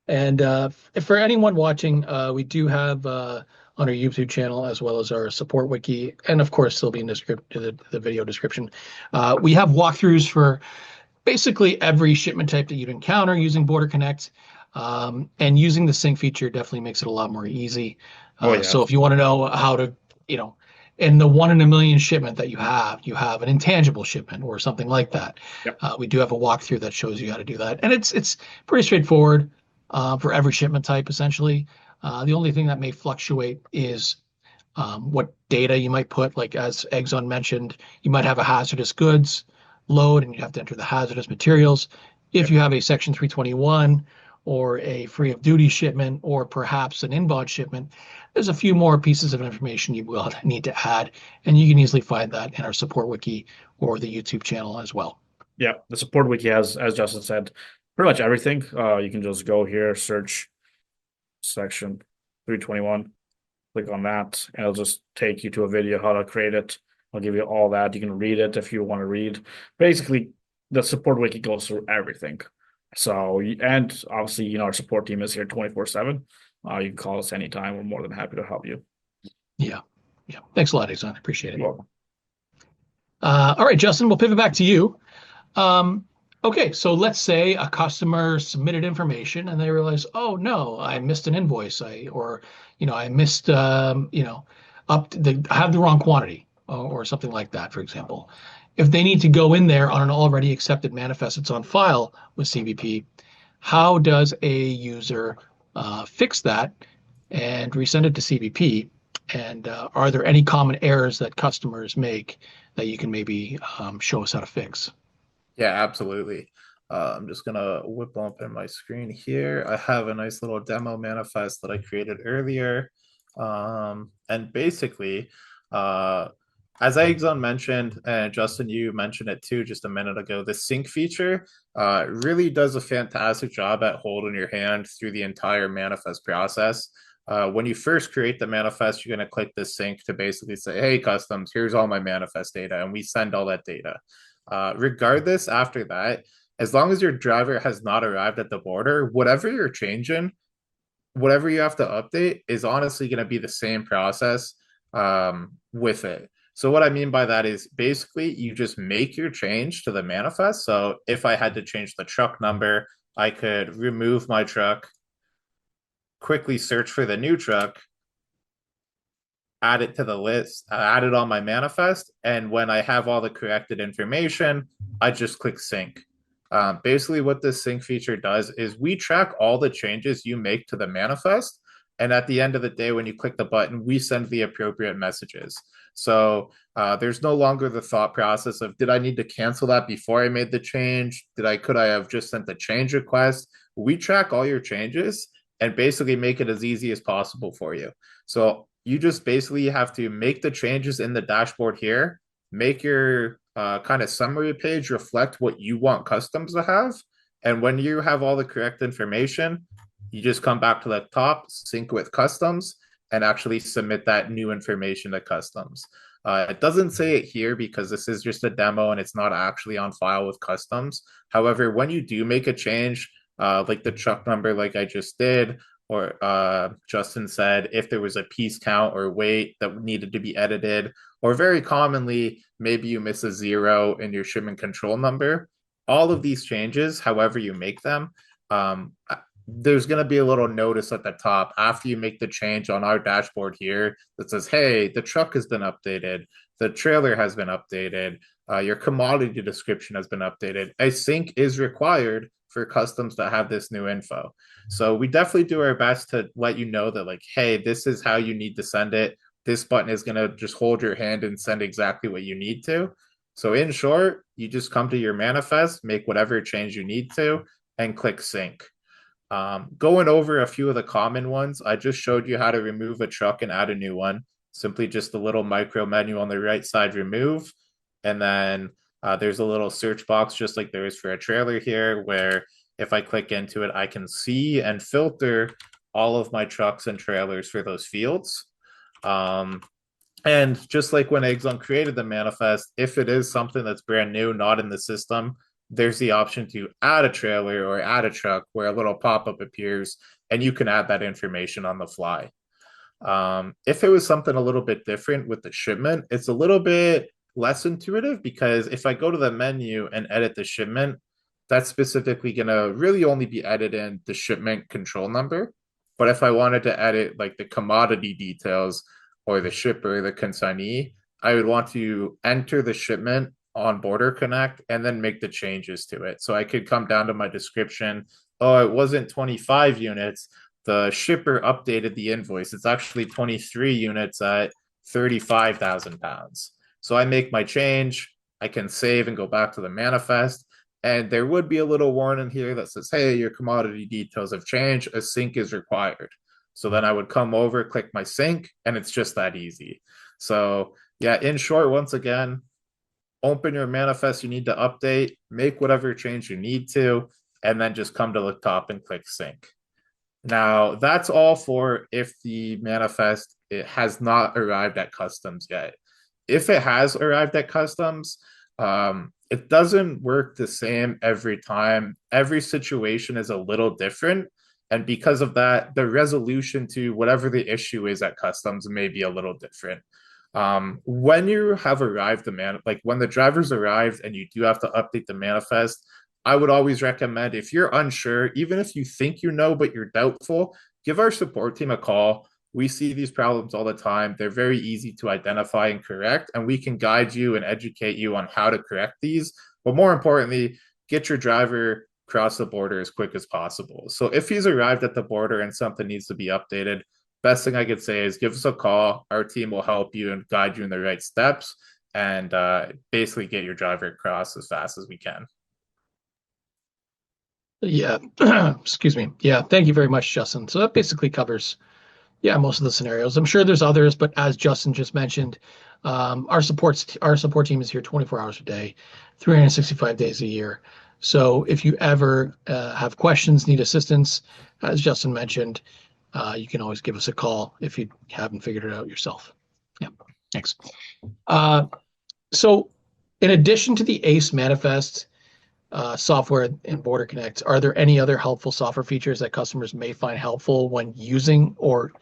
And for anyone watching, we do have on our YouTube channel, as well as our support wiki, and of course, it'll be in the video description. We have walkthroughs for basically every shipment type that you'd encounter using BorderConnect, and using the sync feature definitely makes it a lot more easy. So if you want to know how to, in the 1 in a million shipment that you have an intangible shipment or something like that. Yep. We do have a walkthrough that shows you how to do that, and it's pretty straightforward for every shipment type essentially. The only thing that may fluctuate is what data you might put. Like as Egzon mentioned, you might have a hazardous goods load and you have to enter the hazardous materials. If you have a Section 321 or a free of duty shipment or perhaps an inbound shipment, there's a few more pieces of information you will need to add, and you can easily find that in our support wiki or the YouTube channel as well. Yeah, the support wiki has, as Justin said, pretty much everything. You can just go here, search Section 321, click on that, and it'll just take you to a video how to create it. I'll give you all that. You can read it if you want to read. Basically, the support wiki goes through everything. So, and obviously, our support team is here 24/7. You can call us anytime. We're more than happy to help you. Yeah. Thanks a lot, Egzon. I appreciate it. You're welcome. All right, Justin, we'll pivot back to you. Okay, so let's say a customer submitted information and they realize, oh no, I missed an invoice, I missed, I have the wrong quantity or something like that, for example. If they need to go in there on an already accepted manifest that's on file with CBP, how does a user fix that and resend it to CBP? And are there any common errors that customers make that you can maybe show us how to fix? Yeah, absolutely. I'm just gonna whip open my screen here. I have a nice little demo manifest that I created earlier. And basically, uh, as Egzon mentioned, and Justin, you mentioned it too just a minute ago, the sync feature really does a fantastic job at holding your hand through the entire manifest process. When you first create the manifest, you're going to click the sync to basically say, hey, customs, here's all my manifest data, and we send all that data. Regardless, after that, as long as your driver has not arrived at the border, whatever you're changing, whatever you have to update is honestly going to be the same process with it. So what I mean by that is basically you just make your change to the manifest. So if I had to change the truck number, I could remove my truck, quickly search for the new truck, add it to the list, add it on my manifest, and when I have all the corrected information, I just click sync. Basically, what this sync feature does is we track all the changes you make to the manifest, and at the end of the day, when you click the button, we send the appropriate messages. So there's no longer the thought process of did I need to cancel that before I made the change? Could I have just sent the change request? We track all your changes and basically make it as easy as possible for you. So you just basically have to make the changes in the dashboard here, make your kind of summary page reflect what you want customs to have. And when you have all the correct information, you just come back to the top, sync with customs, and actually submit that new information to customs. It doesn't say it here because this is just a demo and it's not actually on file with customs. However, when you do make a change, like the truck number, like I just did, or Justin said, if there was a piece count or weight that needed to be edited, or very commonly, maybe you miss a zero in your shipment control number. All of these changes, however you make them, there's going to be a little notice at the top after you make the change on our dashboard here that says, hey, the truck has been updated, the trailer has been updated, your commodity description has been updated. A sync is required for customs to have this new info. So we definitely do our best to let you know that, like, hey, this is how you need to send it. This button is going to just hold your hand and send exactly what you need to. So in short, you just come to your manifest, make whatever change you need to, and click sync. Going over a few of the common ones, I just showed you how to remove a truck and add a new one. Simply just a little micro menu on the right side, remove. And then there's a little search box just like there is for a trailer here, where if I click into it, I can see and filter all of my trucks and trailers for those fields. And just like when Egzon created the manifest, if it is something that's brand new, not in the system, there's the option to add a trailer or add a truck where a little pop-up appears and you can add that information on the fly. If it was something a little bit different with the shipment, it's a little bit less intuitive because if I go to the menu and edit the shipment, that's specifically going to really only be editing the shipment control number. But if I wanted to edit like the commodity details or the shipper, the consignee, I would want to enter the shipment on BorderConnect and then make the changes to it. So I could come down to my description. Oh, it wasn't 25 units. The shipper updated the invoice. It's actually 23 units at 35,000 pounds. So I make my change. I can save and go back to the manifest. And there would be a little warning here that says, hey, your commodity details have changed. A sync is required. So then I would come over, click my sync, and it's just that easy. So yeah, in short, once again, open your manifest you need to update, make whatever change you need to, and then just come to the top and click sync. Now, that's all for if the manifest it has not arrived at customs yet. If it has arrived at customs, it doesn't work the same every time. Every situation is a little different. And because of that, the resolution to whatever the issue is at customs may be a little different. When you have arrived, like when the driver's arrived and you do have to update the manifest, I would always recommend, if you're unsure, even if you think you know but you're doubtful, give our support team a call. We see these problems all the time. They're very easy to identify and correct, and we can guide you and educate you on how to correct these. But more importantly, get your driver across the border as quick as possible. So if he's arrived at the border and something needs to be updated, best thing I could say is give us a call. Our team will help you and guide you in the right steps, and basically get your driver across as fast as we can. Yeah, excuse me. Yeah, thank you very much, Justin. So that basically covers, yeah, most of the scenarios. I'm sure there's others, but as Justin just mentioned, our support team is here 24 hours a day, 365 days a year. So if you ever have questions, need assistance, as Justin mentioned, you can always give us a call if you haven't figured it out yourself. Yeah, thanks. So in addition to the eManifest software in BorderConnect, are there any other helpful software features that customers may find helpful when using, or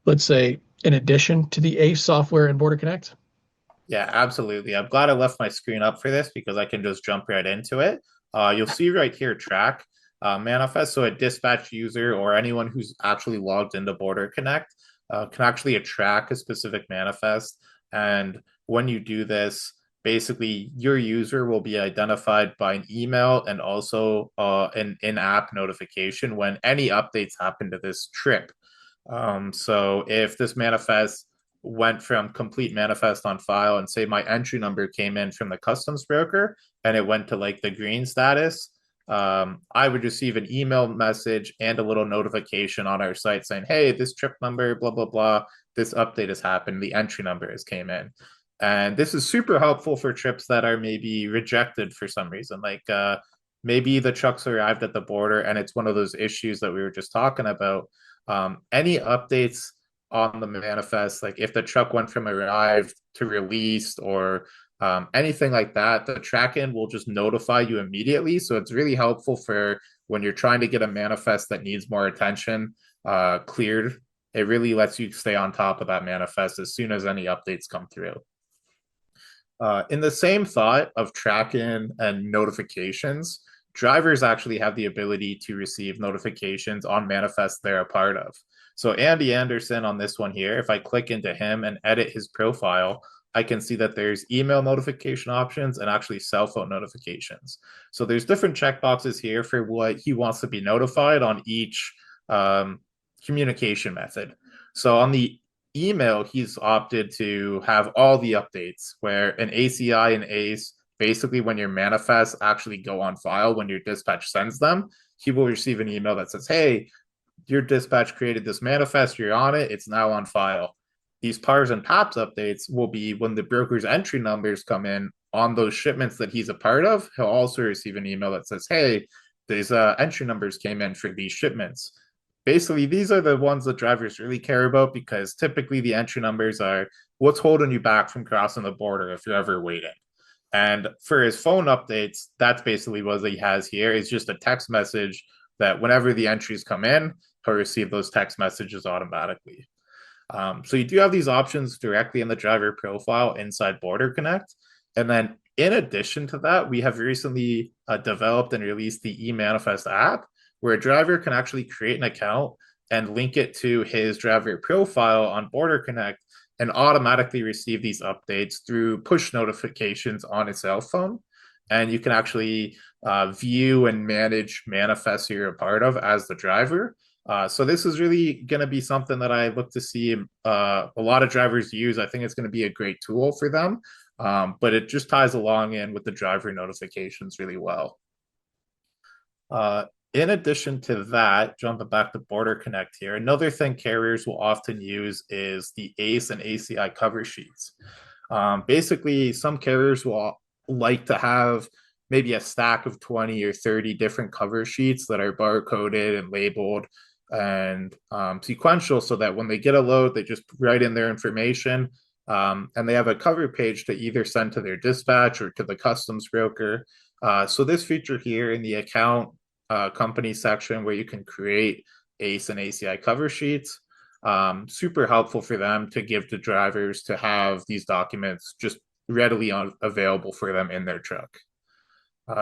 let's say, in addition to the ACE software in BorderConnect? Yeah, absolutely. I'm glad I left my screen up for this because I can just jump right into it. You'll see right here, track manifest. So a dispatch user or anyone who's actually logged into BorderConnect can actually track a specific manifest. And when you do this, basically your user will be identified by an email and also an in-app notification when any updates happen to this trip. So if this manifest went from complete manifest on file and say my entry number came in from the customs broker and it went to like the green status, I would receive an email message and a little notification on our site saying, hey, this trip number, blah, blah, blah, this update has happened. The entry number has came in. And this is super helpful for trips that are maybe rejected for some reason. Like maybe the trucks arrived at the border and it's one of those issues that we were just talking about. Any updates on the manifest, like if the truck went from arrived to released or anything like that, the track-in will just notify you immediately. So it's really helpful for when you're trying to get a manifest that needs more attention cleared. It really lets you stay on top of that manifest as soon as any updates come through. In the same thought of track-in and notifications, drivers actually have the ability to receive notifications on manifests they're a part of. So Andy Anderson on this one here, if I click into him and edit his profile, I can see that there's email notification options and actually cell phone notifications. So there's different checkboxes here for what he wants to be notified on each communication method. So on the email, he's opted to have all the updates where an ACI and ACE, basically when your manifests actually go on file, when your dispatch sends them, he will receive an email that says, hey, your dispatch created this manifest, you're on it, it's now on file. These PARs and PAPs updates will be when the broker's entry numbers come in on those shipments that he's a part of. He'll also receive an email that says, hey, these entry numbers came in for these shipments. Basically, these are the ones that drivers really care about because typically the entry numbers are what's holding you back from crossing the border if you're ever waiting. And for his phone updates, that's basically what he has here. It's just a text message that whenever the entries come in, he'll receive those text messages automatically. So you do have these options directly in the driver profile inside BorderConnect. And then in addition to that, we have recently developed and released the eManifest app, where a driver can actually create an account and link it to his driver profile on BorderConnect and automatically receive these updates through push notifications on his cell phone. And you can actually view and manage manifests you're a part of as the driver. So this is really going to be something that I look to see a lot of drivers use. I think it's going to be a great tool for them, but it just ties along in with the driver notifications really well. In addition to that, jumping back to BorderConnect here, another thing carriers will often use is the ACE and ACI cover sheets. Basically, some carriers will like to have maybe a stack of 20 or 30 different cover sheets that are barcoded and labeled and sequential so that when they get a load, they just write in their information and they have a cover page to either send to their dispatch or to the customs broker. So this feature here in the account company section where you can create ACE and ACI cover sheets, super helpful for them to give to drivers to have these documents just readily available for them in their truck.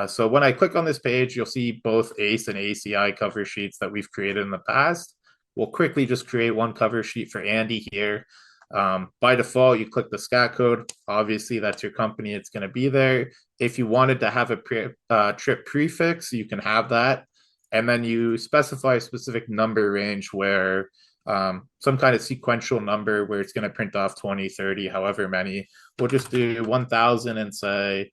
So when I click on this page, you'll see both ACE and ACI cover sheets that we've created in the past. We'll quickly just create one cover sheet for Andy here. By default, you click the scat code. Obviously, that's your company. It's going to be there. If you wanted to have a trip prefix, you can have that. And then you specify a specific number range where some kind of sequential number where it's going to print off 20, 30, however many. We'll just do 1000 and say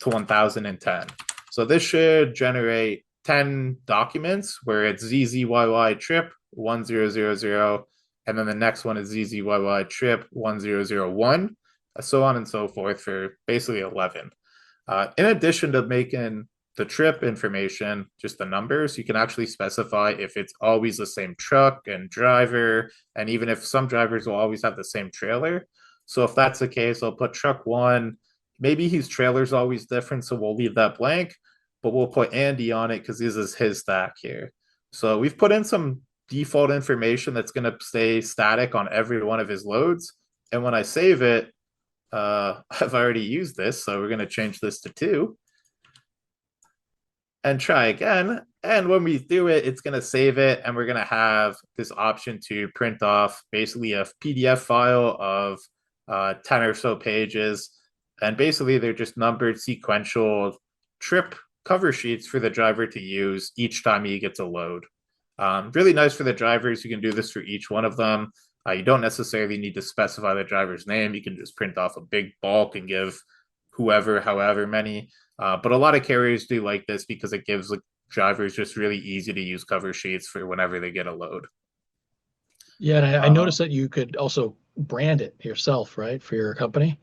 to 1010. So this should generate 10 documents where it's ZZYY trip 1000, and then the next one is ZZYY trip 1001, so on and so forth for basically 11. In addition to making the trip information, just the numbers, you can actually specify if it's always the same truck and driver, and even if some drivers will always have the same trailer. So if that's the case, I'll put truck one. Maybe his trailer's always different, so we'll leave that blank, but we'll put Andy on it because this is his stack here. So we've put in some default information that's going to stay static on every one of his loads. And when I save it, I've already used this, so we're going to change this to 2 and try again. And when we do it, it's going to save it, and we're going to have this option to print off basically a PDF file of 10 or so pages. And basically, they're just numbered sequential trip cover sheets for the driver to use each time he gets a load. Really nice for the drivers. You can do this for each one of them. You don't necessarily need to specify the driver's name. You can just print off a big bulk and give whoever, however many. But a lot of carriers do like this because it gives the drivers just really easy to use cover sheets for whenever they get a load. Yeah, and I noticed that you could also brand it yourself, right, for your company.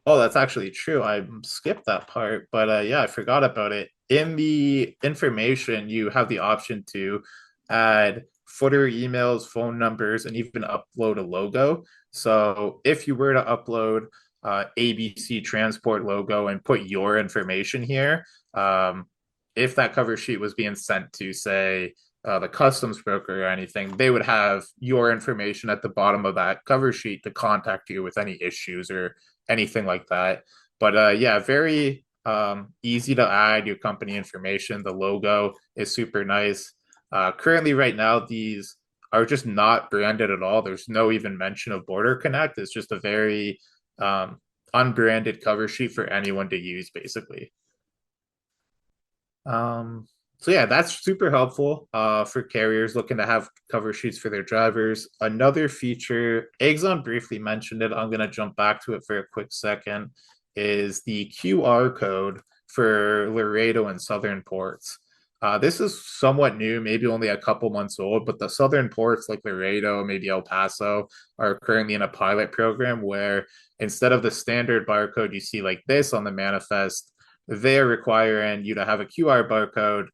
Oh, that's actually true. I skipped that part, but yeah, I forgot about it. In the information, you have the option to add footer emails, phone numbers, and even upload a logo. So if you were to upload ABC Transport logo and put your information here, if that cover sheet was being sent to, say, the customs broker or anything, they would have your information at the bottom of that cover sheet to contact you with any issues or anything like that. But yeah, very easy to add your company information. The logo is super nice. Currently, right now, these are just not branded at all. There's no even mention of BorderConnect. It's just a very unbranded cover sheet for anyone to use, basically. So yeah, that's super helpful for carriers looking to have cover sheets for their drivers. Another feature, Egzon briefly mentioned it, I'm going to jump back to it for a quick second, is the QR code for Laredo and Southern ports. This is somewhat new, maybe only a couple months old, but the Southern ports like Laredo, maybe El Paso, are currently in a pilot program where instead of the standard barcode you see like this on the manifest, they're requiring you to have a QR barcode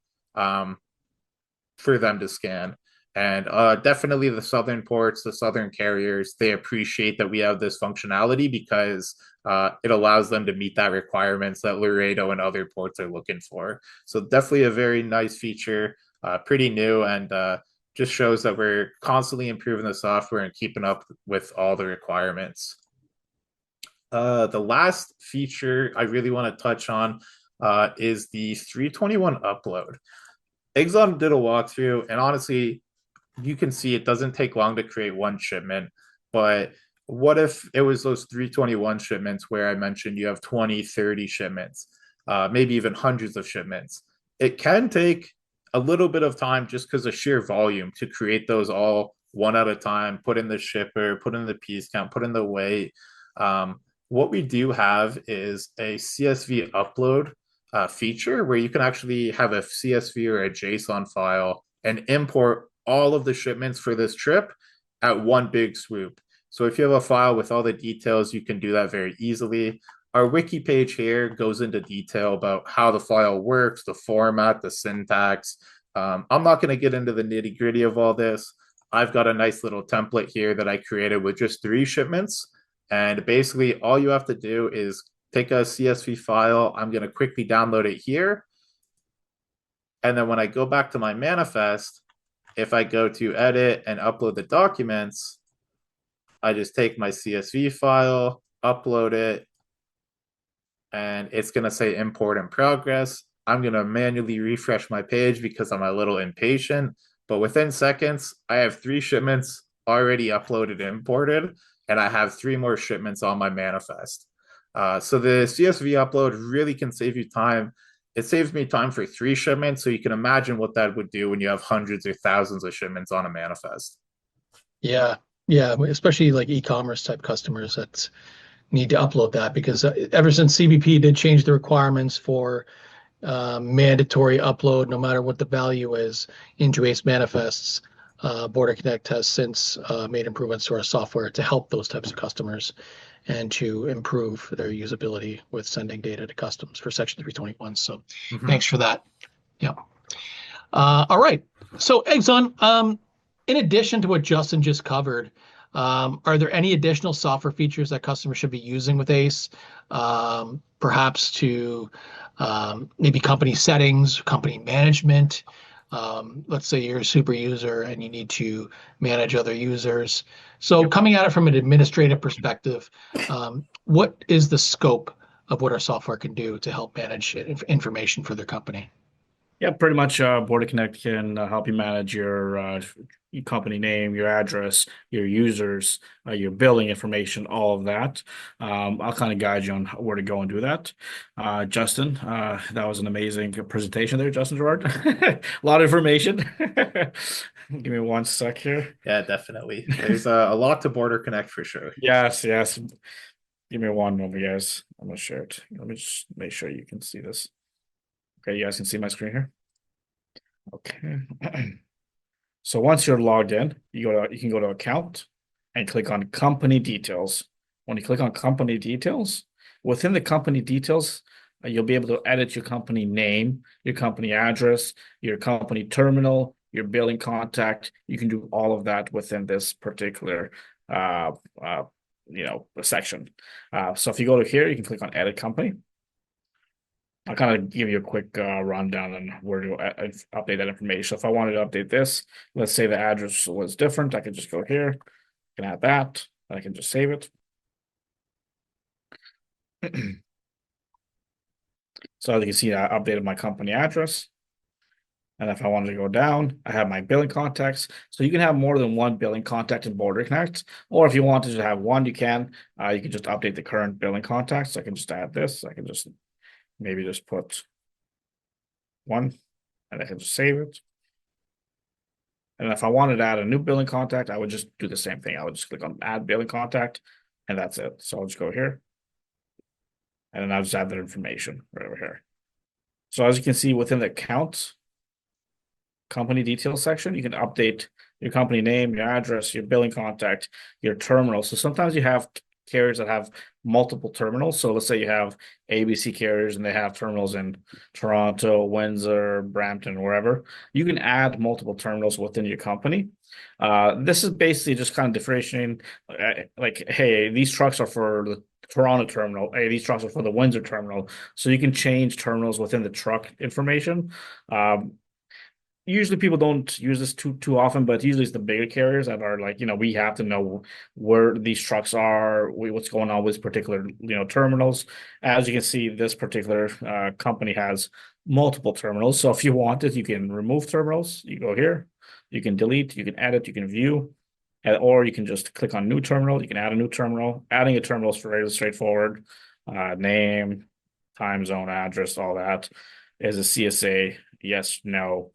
for them to scan. And definitely the Southern ports, the Southern carriers, they appreciate that we have this functionality because it allows them to meet that requirements that Laredo and other ports are looking for. So definitely a very nice feature, pretty new, and just shows that we're constantly improving the software and keeping up with all the requirements. The last feature I really want to touch on is the 321 upload. Egzon did a walkthrough, and honestly, you can see it doesn't take long to create one shipment. But what if it was those 321 shipments where I mentioned you have 20, 30 shipments, maybe even hundreds of shipments? It can take a little bit of time just because of sheer volume to create those all one at a time, put in the shipper, put in the piece count, put in the weight. What we do have is a CSV upload feature where you can actually have a CSV or a JSON file and import all of the shipments for this trip at one big swoop. So if you have a file with all the details, you can do that very easily. Our wiki page here goes into detail about how the file works, the format, the syntax. I'm not going to get into the nitty gritty of all this. I've got a nice little template here that I created with just 3 shipments. And basically all you have to do is take a CSV file. I'm going to quickly download it here. And then when I go back to my manifest, if I go to edit and upload the documents, I just take my CSV file, upload it, and it's going to say import in progress. I'm going to manually refresh my page because I'm a little impatient. But within seconds, I have 3 shipments already uploaded and imported, and I have 3 more shipments on my manifest. So the CSV upload really can save you time. It saves me time for 3 shipments, so you can imagine what that would do when you have hundreds or thousands of shipments on a manifest. Yeah, yeah, especially like e-commerce type customers that need to upload that because ever since CBP did change the requirements for mandatory upload, no matter what the value is, into ACE manifests, BorderConnect has since made improvements to our software to help those types of customers and to improve their usability with sending data to customs for Section 321. So thanks for that. Yeah. All right. So Egzon, in addition to what Justin just covered, are there any additional software features that customers should be using with ACE? Perhaps to maybe company settings, company management. Let's say you're a super user and you need to manage other users. So coming at it from an administrative perspective, what is the scope of what our software can do to help manage information for their company? Yeah, pretty much. BorderConnect can help you manage your company name, your address, your users, your billing information, all of that. I'll kind of guide you on where to go and do that. Justin, that was an amazing presentation there, Justin Gerard. A lot of information. Give me one sec here. Yeah, definitely. There's a lot to BorderConnect for sure. Yes, yes. Give me one moment, guys. I'm gonna share it. Let me just make sure you can see this. Okay, you guys can see my screen here. Okay. So once you're logged in, you can go to account and click on company details. When you click on company details, within the company details, you'll be able to edit your company name, your company address, your company terminal, your billing contact. You can do all of that within this particular section. So if you go to here, you can click on edit company. I'll kind of give you a quick rundown on where to update that information. So if I wanted to update this, let's say the address was different, I could just go here, I can add that, and I can just save it. So as you can see, I updated my company address. And if I wanted to go down, I have my billing contacts. So you can have more than one billing contact in BorderConnect, or if you wanted to have one, you can. You can just update the current billing contacts. I can just add this. I can just maybe just put 1, and I can just save it. And if I wanted to add a new billing contact, I would just do the same thing. I would just click on add billing contact, and that's it. So I'll just go here, and then I'll just add that information right over here. So as you can see within the accounts company details section, you can update your company name, your address, your billing contact, your terminal. So sometimes you have carriers that have multiple terminals. So let's say you have ABC carriers and they have terminals in Toronto, Windsor, Brampton, wherever. You can add multiple terminals within your company. This is basically just kind of differentiating, like, hey, these trucks are for the Toronto terminal. Hey, these trucks are for the Windsor terminal. So you can change terminals within the truck information. Usually people don't use this too often, but usually it's the bigger carriers that are like, we have to know where these trucks are, what's going on with particular, terminals. As you can see, this particular company has multiple terminals. So if you want it, you can remove terminals. You go here, you can delete, you can edit, you can view, or you can just click on new terminal. You can add a new terminal. Adding a terminal is very straightforward. Name, time zone, address, all that. Is a CSA, yes, no.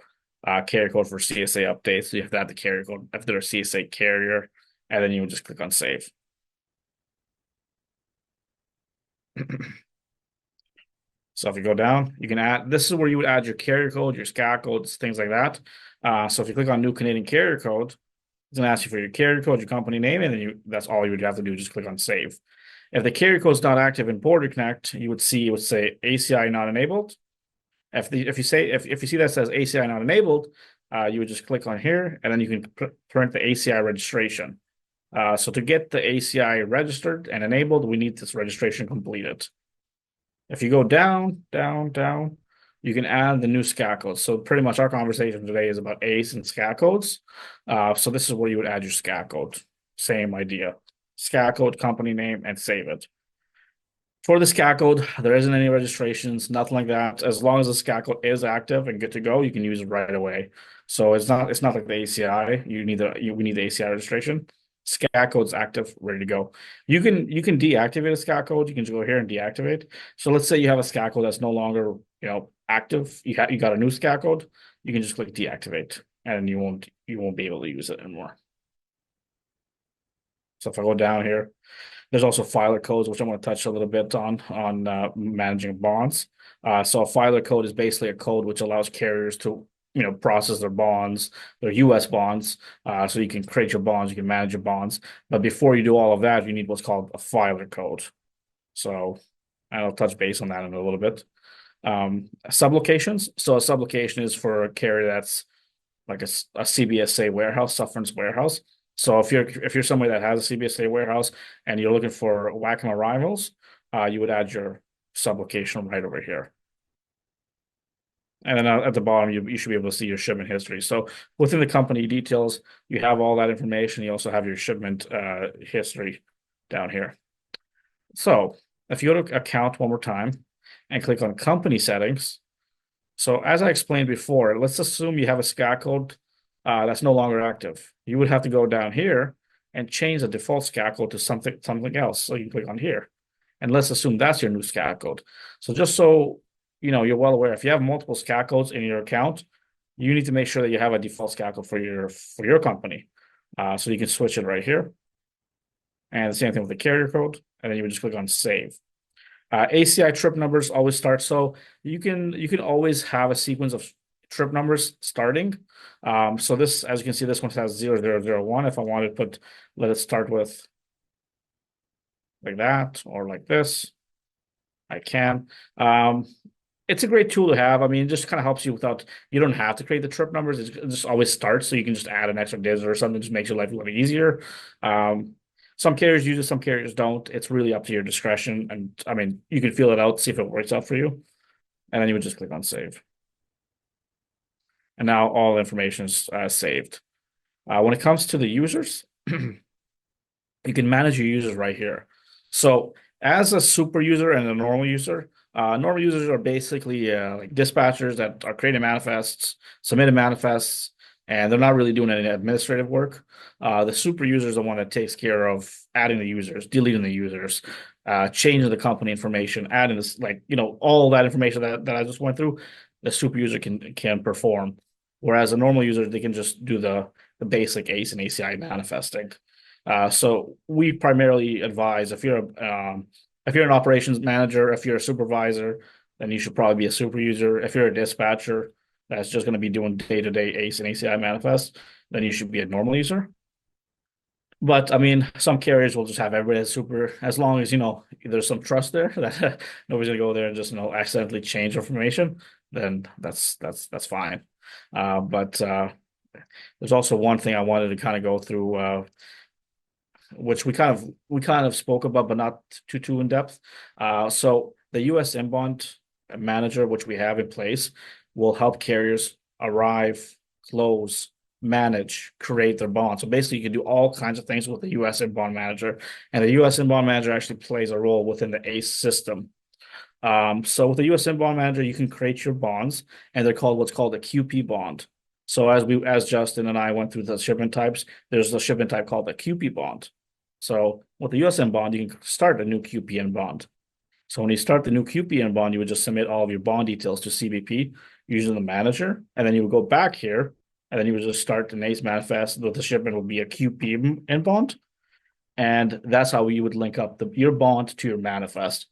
Carrier code for CSA updates. So you have to add the carrier code if they're a CSA carrier, and then you would just click on save. So if you go down, you can add, this is where you would add your carrier code, your SCA codes, things like that. So if you click on new Canadian carrier code, it's going to ask you for your carrier code, your company name, and then that's all you would have to do, just click on save. If the carrier code is not active in BorderConnect, you would see, it would say ACI not enabled. If you see that says ACI not enabled, you would just click on here, and then you can print the ACI registration. So to get the ACI registered and enabled, we need this registration completed. If you go down, you can add the new SCA codes. So pretty much our conversation today is about ACE and SCA codes. So this is where you would add your SCA code. Same idea. SCA code, company name, and save it. For the SCA code, there isn't any registrations, nothing like that. As long as the SCA code is active and good to go, you can use it right away. So it's not like the ACI. We need the ACI registration. SCA code's active, ready to go. You can deactivate a SCA code. You can just go here and deactivate. So let's say you have a SCA code that's no longer active. You got a new SCA code. You can just click deactivate, and you won't be able to use it anymore. So if I go down here, there's also filer codes, which I'm going to touch a little bit on managing bonds. So a filer code is basically a code which allows carriers to process their bonds, their US bonds. So you can create your bonds, you can manage your bonds. But before you do all of that, you need what's called a filer code. So I'll touch base on that in a little bit. Sublocations. So a sublocation is for a carrier that's like a CBSA warehouse, sufferance warehouse. So if you're somebody that has a CBSA warehouse and you're looking for Wacom arrivals, you would add your sublocation right over here. And then at the bottom, you should be able to see your shipment history. So within the company details, you have all that information. You also have your shipment history down here. So if you go to account one more time and click on company settings. So as I explained before, let's assume you have a SCA code that's no longer active. You would have to go down here and change the default SCA code to something else. So you click on here, and let's assume that's your new SCA code. So just so you're well aware, if you have multiple SCA codes in your account, you need to make sure that you have a default SCA code for your company. So you can switch it right here, and the same thing with the carrier code, and then you would just click on save. ACI trip numbers always start, so you can always have a sequence of trip numbers starting. So this, as you can see, this one has 0001. If I wanted to let it start with like that or like this, I can. It's a great tool to have. I mean, it just kind of helps you you don't have to create the trip numbers. It just always starts, so you can just add an extra digit or something, just makes your life a little easier. Some carriers use it, some carriers don't. It's really up to your discretion. And I mean, you can feel it out, see if it works out for you. And then you would just click on save. And now all information is saved. When it comes to the users, you can manage your users right here. So as a super user and a normal users are basically like dispatchers that are creating manifests, submitting manifests, and they're not really doing any administrative work. The super user is the one that takes care of adding the users, deleting the users, changing the company information, adding this, all that information that I just went through. The super user can perform, whereas a normal user, they can just do the basic ACE and ACI manifesting. So we primarily advise if you're an operations manager, if you're a supervisor, then you should probably be a super user. If you're a dispatcher that's just going to be doing day-to-day ACE and ACI manifest, then you should be a normal user. But I mean, some carriers will just have everybody as super, as long as there's some trust there that nobody's gonna go there and just accidentally change information. Then that's fine. But there's also one thing I wanted to kind of go through, which we kind of spoke about, but not too in depth. So the U.S. inbound manager, which we have in place, will help carriers arrive, close, manage, create their bond. So basically, you can do all kinds of things with the U.S. inbound manager, and the U.S. inbound manager actually plays a role within the ACE system. So with the U.S. inbound manager, you can create your bonds, and they're called what's called a QP bond. So as Justin and I went through the shipment types, there's a shipment type called a QP bond. So with the USN bond, you can start a new QPN bond. So when you start the new QPN bond, you would just submit all of your bond details to CBP using the manager, and then you would go back here, and then you would just start the ACE manifest. The shipment would be a QPN bond, and that's how you would link up your bond to your manifest.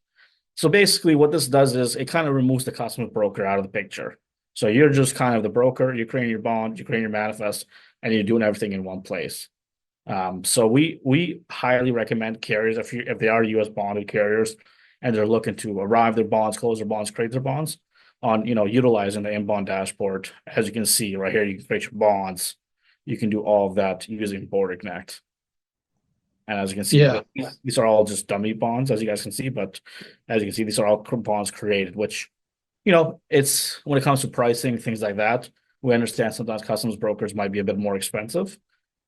So basically, what this does is it kind of removes the customs broker out of the picture. So you're just kind of the broker. You're creating your bond, you're creating your manifest, and you're doing everything in one place. So we highly recommend carriers if they are U.S. bonded carriers and they're looking to arrive their bonds, close their bonds, create their bonds on utilizing the inbound dashboard. As you can see right here, you can create your bonds. You can do all of that using BorderConnect. And as you can see, these are all just dummy bonds, as you guys can see. But as you can see, these are all bonds created, which it's when it comes to pricing, things like that, we understand sometimes customs brokers might be a bit more expensive.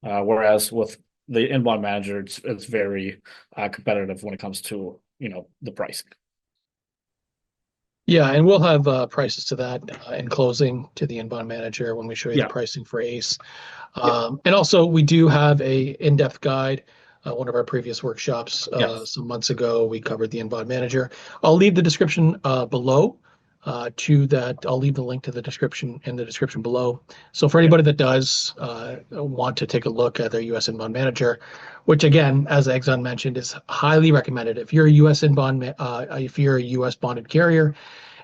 Whereas with the inbound manager, it's very competitive when it comes to the pricing. Yeah, and we'll have prices to that in closing to the inbound manager when we show you the pricing for ACE. And also, we do have a in-depth guide. One of our previous workshops some months ago, we covered the inbound manager. I'll leave the description below to that. I'll leave the link to the description in the description below. So for anybody that does want to take a look at their U.S. inbound manager, which again, as Egzon mentioned, is highly recommended. If you're a U.S. inbound, if you're a U.S. bonded carrier,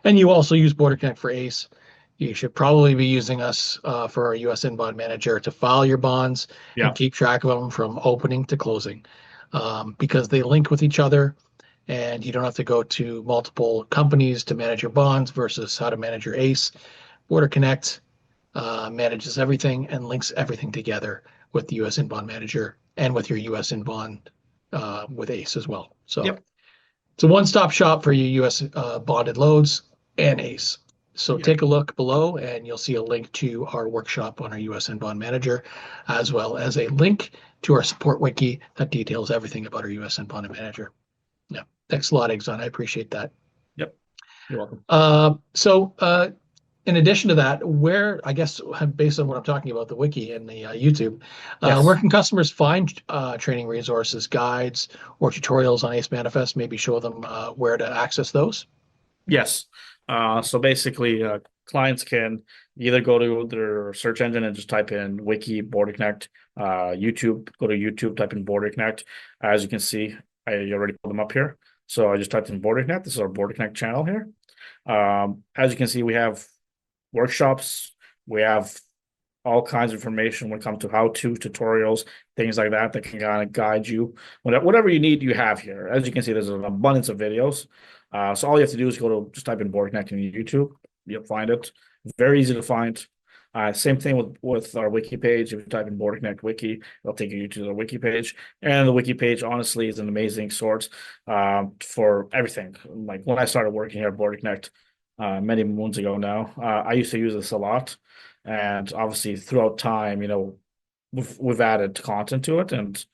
and you also use BorderConnect for ACE, you should probably be using us for our U.S. inbound manager to file your bonds and keep track of them from opening to closing, because they link with each other, and you don't have to go to multiple companies to manage your bonds versus how to manage your ACE. BorderConnect manages everything and links everything together with the U.S. inbound manager and with your U.S. inbound with ACE as well. So it's a one-stop shop for your U.S. Bonded loads and ACE. So take a look below and you'll see a link to our workshop on our U.S. inbound manager, as well as a link to our support wiki that details everything about our U.S. inbound manager. Yeah, thanks a lot, Egzon. I appreciate that. Yep, you're welcome. So in addition to that, where, I guess, based on what I'm talking about, the wiki and the YouTube, where can customers find training resources, guides, or tutorials on eManifest? Maybe show them where to access those? Yes. So basically, clients can either go to their search engine and just type in Wiki, BorderConnect, YouTube, go to YouTube, type in BorderConnect. As you can see, I already put them up here. So I just typed in BorderConnect. This is our BorderConnect channel here. As you can see, we have workshops. We have all kinds of information when it comes to how-to tutorials, things like that that can kind of guide you. Whatever you need, you have here. As you can see, there's an abundance of videos. So all you have to do is go to just type in BorderConnect in YouTube. You'll find it. Very easy to find. Same thing with our wiki page. If you type in BorderConnect wiki, it'll take you to the wiki page. And the wiki page, honestly, is an amazing source for everything. Like when I started working here at BorderConnect many moons ago now, I used to use this a lot. And obviously, throughout time, we've added content to it. And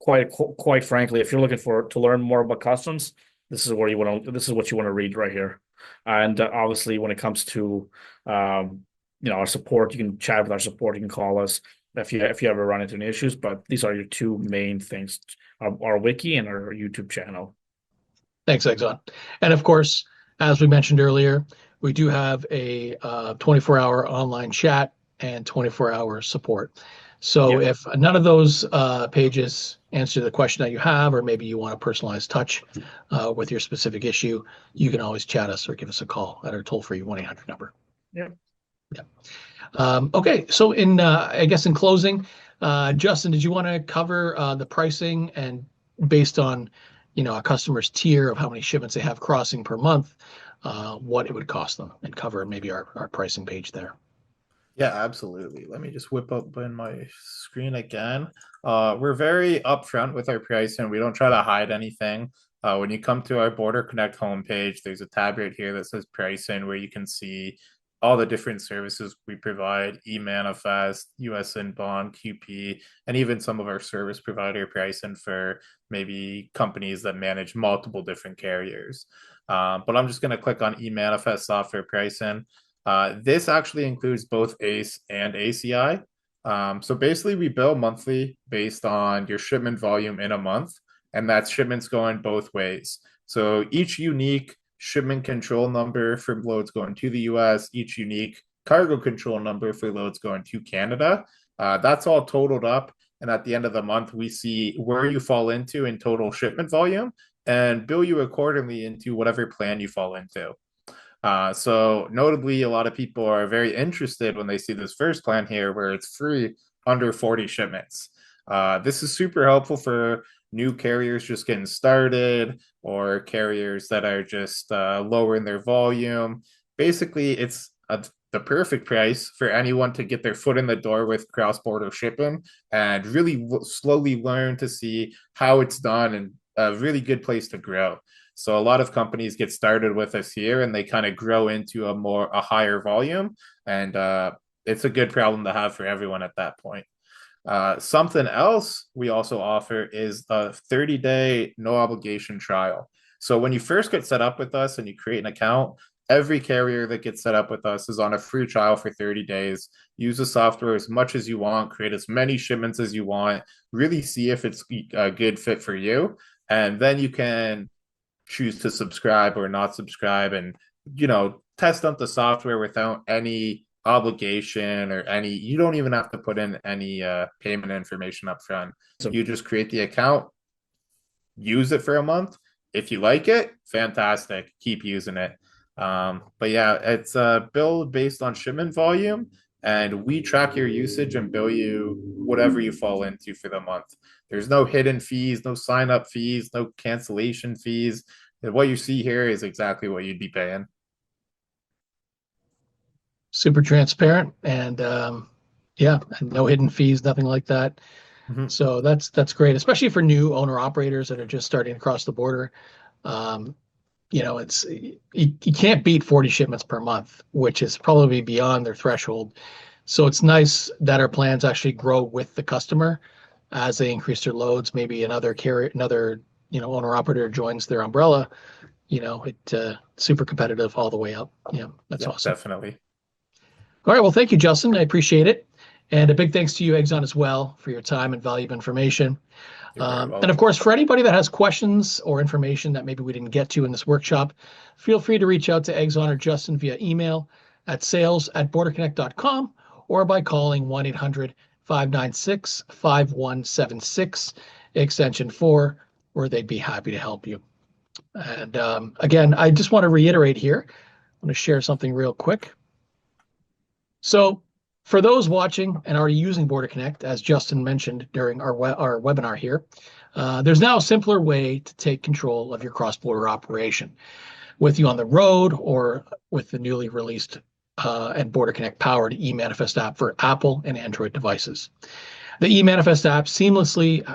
quite frankly, if you're looking to learn more about customs, this is what you want to read right here. And obviously, when it comes to our support, you can chat with our support. You can call us if you ever run into any issues. But these are your two main things: our wiki and our YouTube channel. Thanks, Egzon. And of course, as we mentioned earlier, we do have a 24-hour online chat and 24-hour support. So if none of those pages answer the question that you have, or maybe you want a personalized touch with your specific issue, you can always chat us or give us a call at our toll-free 1-800 number. Okay, so I guess in closing, Justin, did you want to cover the pricing and based on a customer's tier of how many shipments they have crossing per month, what it would cost them, and cover maybe our pricing page there? Yeah, absolutely. Let me just whip up in my screen again. We're very upfront with our pricing. We don't try to hide anything. When you come to our BorderConnect homepage, there's a tab right here that says pricing, where you can see all the different services we provide: eManifest, US Inbond, QP, and even some of our service provider pricing for maybe companies that manage multiple different carriers. But I'm just going to click on eManifest software pricing. This actually includes both ACE and ACI. So basically, we bill monthly based on your shipment volume in a month, and that's shipments going both ways. So each unique shipment control number for loads going to the US, each unique cargo control number for loads going to Canada, that's all totaled up. And at the end of the month, we see where you fall into in total shipment volume and bill you accordingly into whatever plan you fall into. So notably, a lot of people are very interested when they see this first plan here where it's free under 40 shipments. This is super helpful for new carriers just getting started, or carriers that are just lowering their volume. Basically, it's the perfect price for anyone to get their foot in the door with cross-border shipping and really slowly learn to see how it's done, and a really good place to grow. So a lot of companies get started with us here and they kind of grow into a higher volume, and it's a good problem to have for everyone at that point. Something else we also offer is a 30-day no obligation trial. So when you first get set up with us and you create an account, every carrier that gets set up with us is on a free trial for 30 days. Use the software as much as you want, create as many shipments as you want, really see if it's a good fit for you. And then you can choose to subscribe or not subscribe and, test out the software without any obligation or you don't even have to put in any payment information up front. You just create the account, use it for a month. If you like it, fantastic, keep using it. But yeah, it's billed based on shipment volume, and we track your usage and bill you whatever you fall into for the month. There's no hidden fees, no sign up fees, no cancellation fees. What you see here is exactly what you'd be paying. Super transparent, and no hidden fees, nothing like that. Mm-hmm. So that's great, especially for new owner operators that are just starting to cross the border. It's you can't beat 40 shipments per month, which is probably beyond their threshold. So it's nice that our plans actually grow with the customer as they increase their loads. Maybe another owner operator joins their umbrella. It's super competitive all the way up. That's awesome. Definitely. All right. Well, thank you, Justin. I appreciate it. And a big thanks to you, Egzon, as well, for your time and valuable information. And of course, for anybody that has questions or information that maybe we didn't get to in this workshop, feel free to reach out to Egzon or Justin via email at sales@borderconnect.com or by calling 1-800-596-5176, extension 4, where they'd be happy to help you. And again, I just want to reiterate here, I want to share something real quick. So for those watching and already using BorderConnect, as Justin mentioned during our webinar here, there's now a simpler way to take control of your cross-border operation with you on the road or with the newly released and BorderConnect powered eManifest app for Apple and Android devices. The eManifest app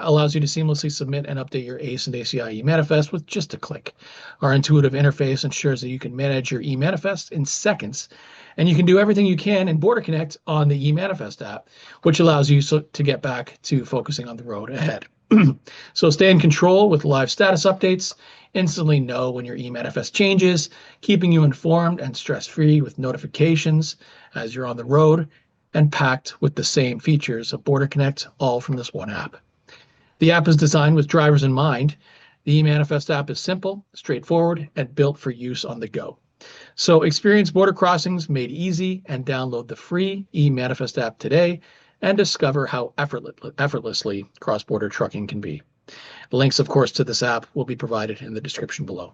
allows you to seamlessly submit and update your ACE and ACI eManifest with just a click. Our intuitive interface ensures that you can manage your eManifest in seconds, and you can do everything you can in BorderConnect on the eManifest app, which allows you to get back to focusing on the road ahead. So stay in control with live status updates, instantly know when your eManifest changes, keeping you informed and stress-free with notifications as you're on the road, and packed with the same features of BorderConnect, all from this one app. The app is designed with drivers in mind. The eManifest app is simple, straightforward, and built for use on the go. So experience border crossings made easy and download the free eManifest app today and discover how effortlessly cross-border trucking can be. The links, of course, to this app will be provided in the description below.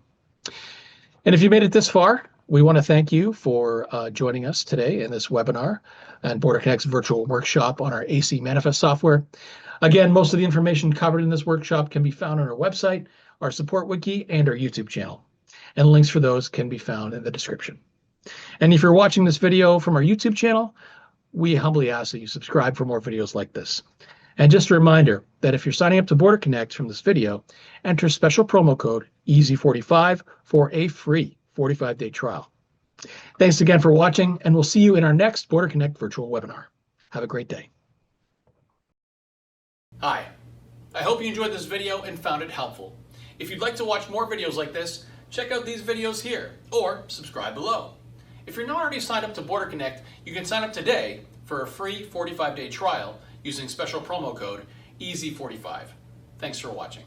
And if you made it this far, we want to thank you for joining us today in this webinar and BorderConnect's virtual workshop on our eManifest software. Again, most of the information covered in this workshop can be found on our website, our support wiki, and our YouTube channel. And links for those can be found in the description. And if you're watching this video from our YouTube channel, we humbly ask that you subscribe for more videos like this. And just a reminder that if you're signing up to BorderConnect from this video, enter special promo code EASY45 for a free 45-day trial. Thanks again for watching, and we'll see you in our next BorderConnect virtual webinar. Have a great day. Hi, I hope you enjoyed this video and found it helpful. If you'd like to watch more videos like this, check out these videos here or subscribe below. If you're not already signed up to BorderConnect, you can sign up today for a free 45-day trial using special promo code EASY45. Thanks for watching.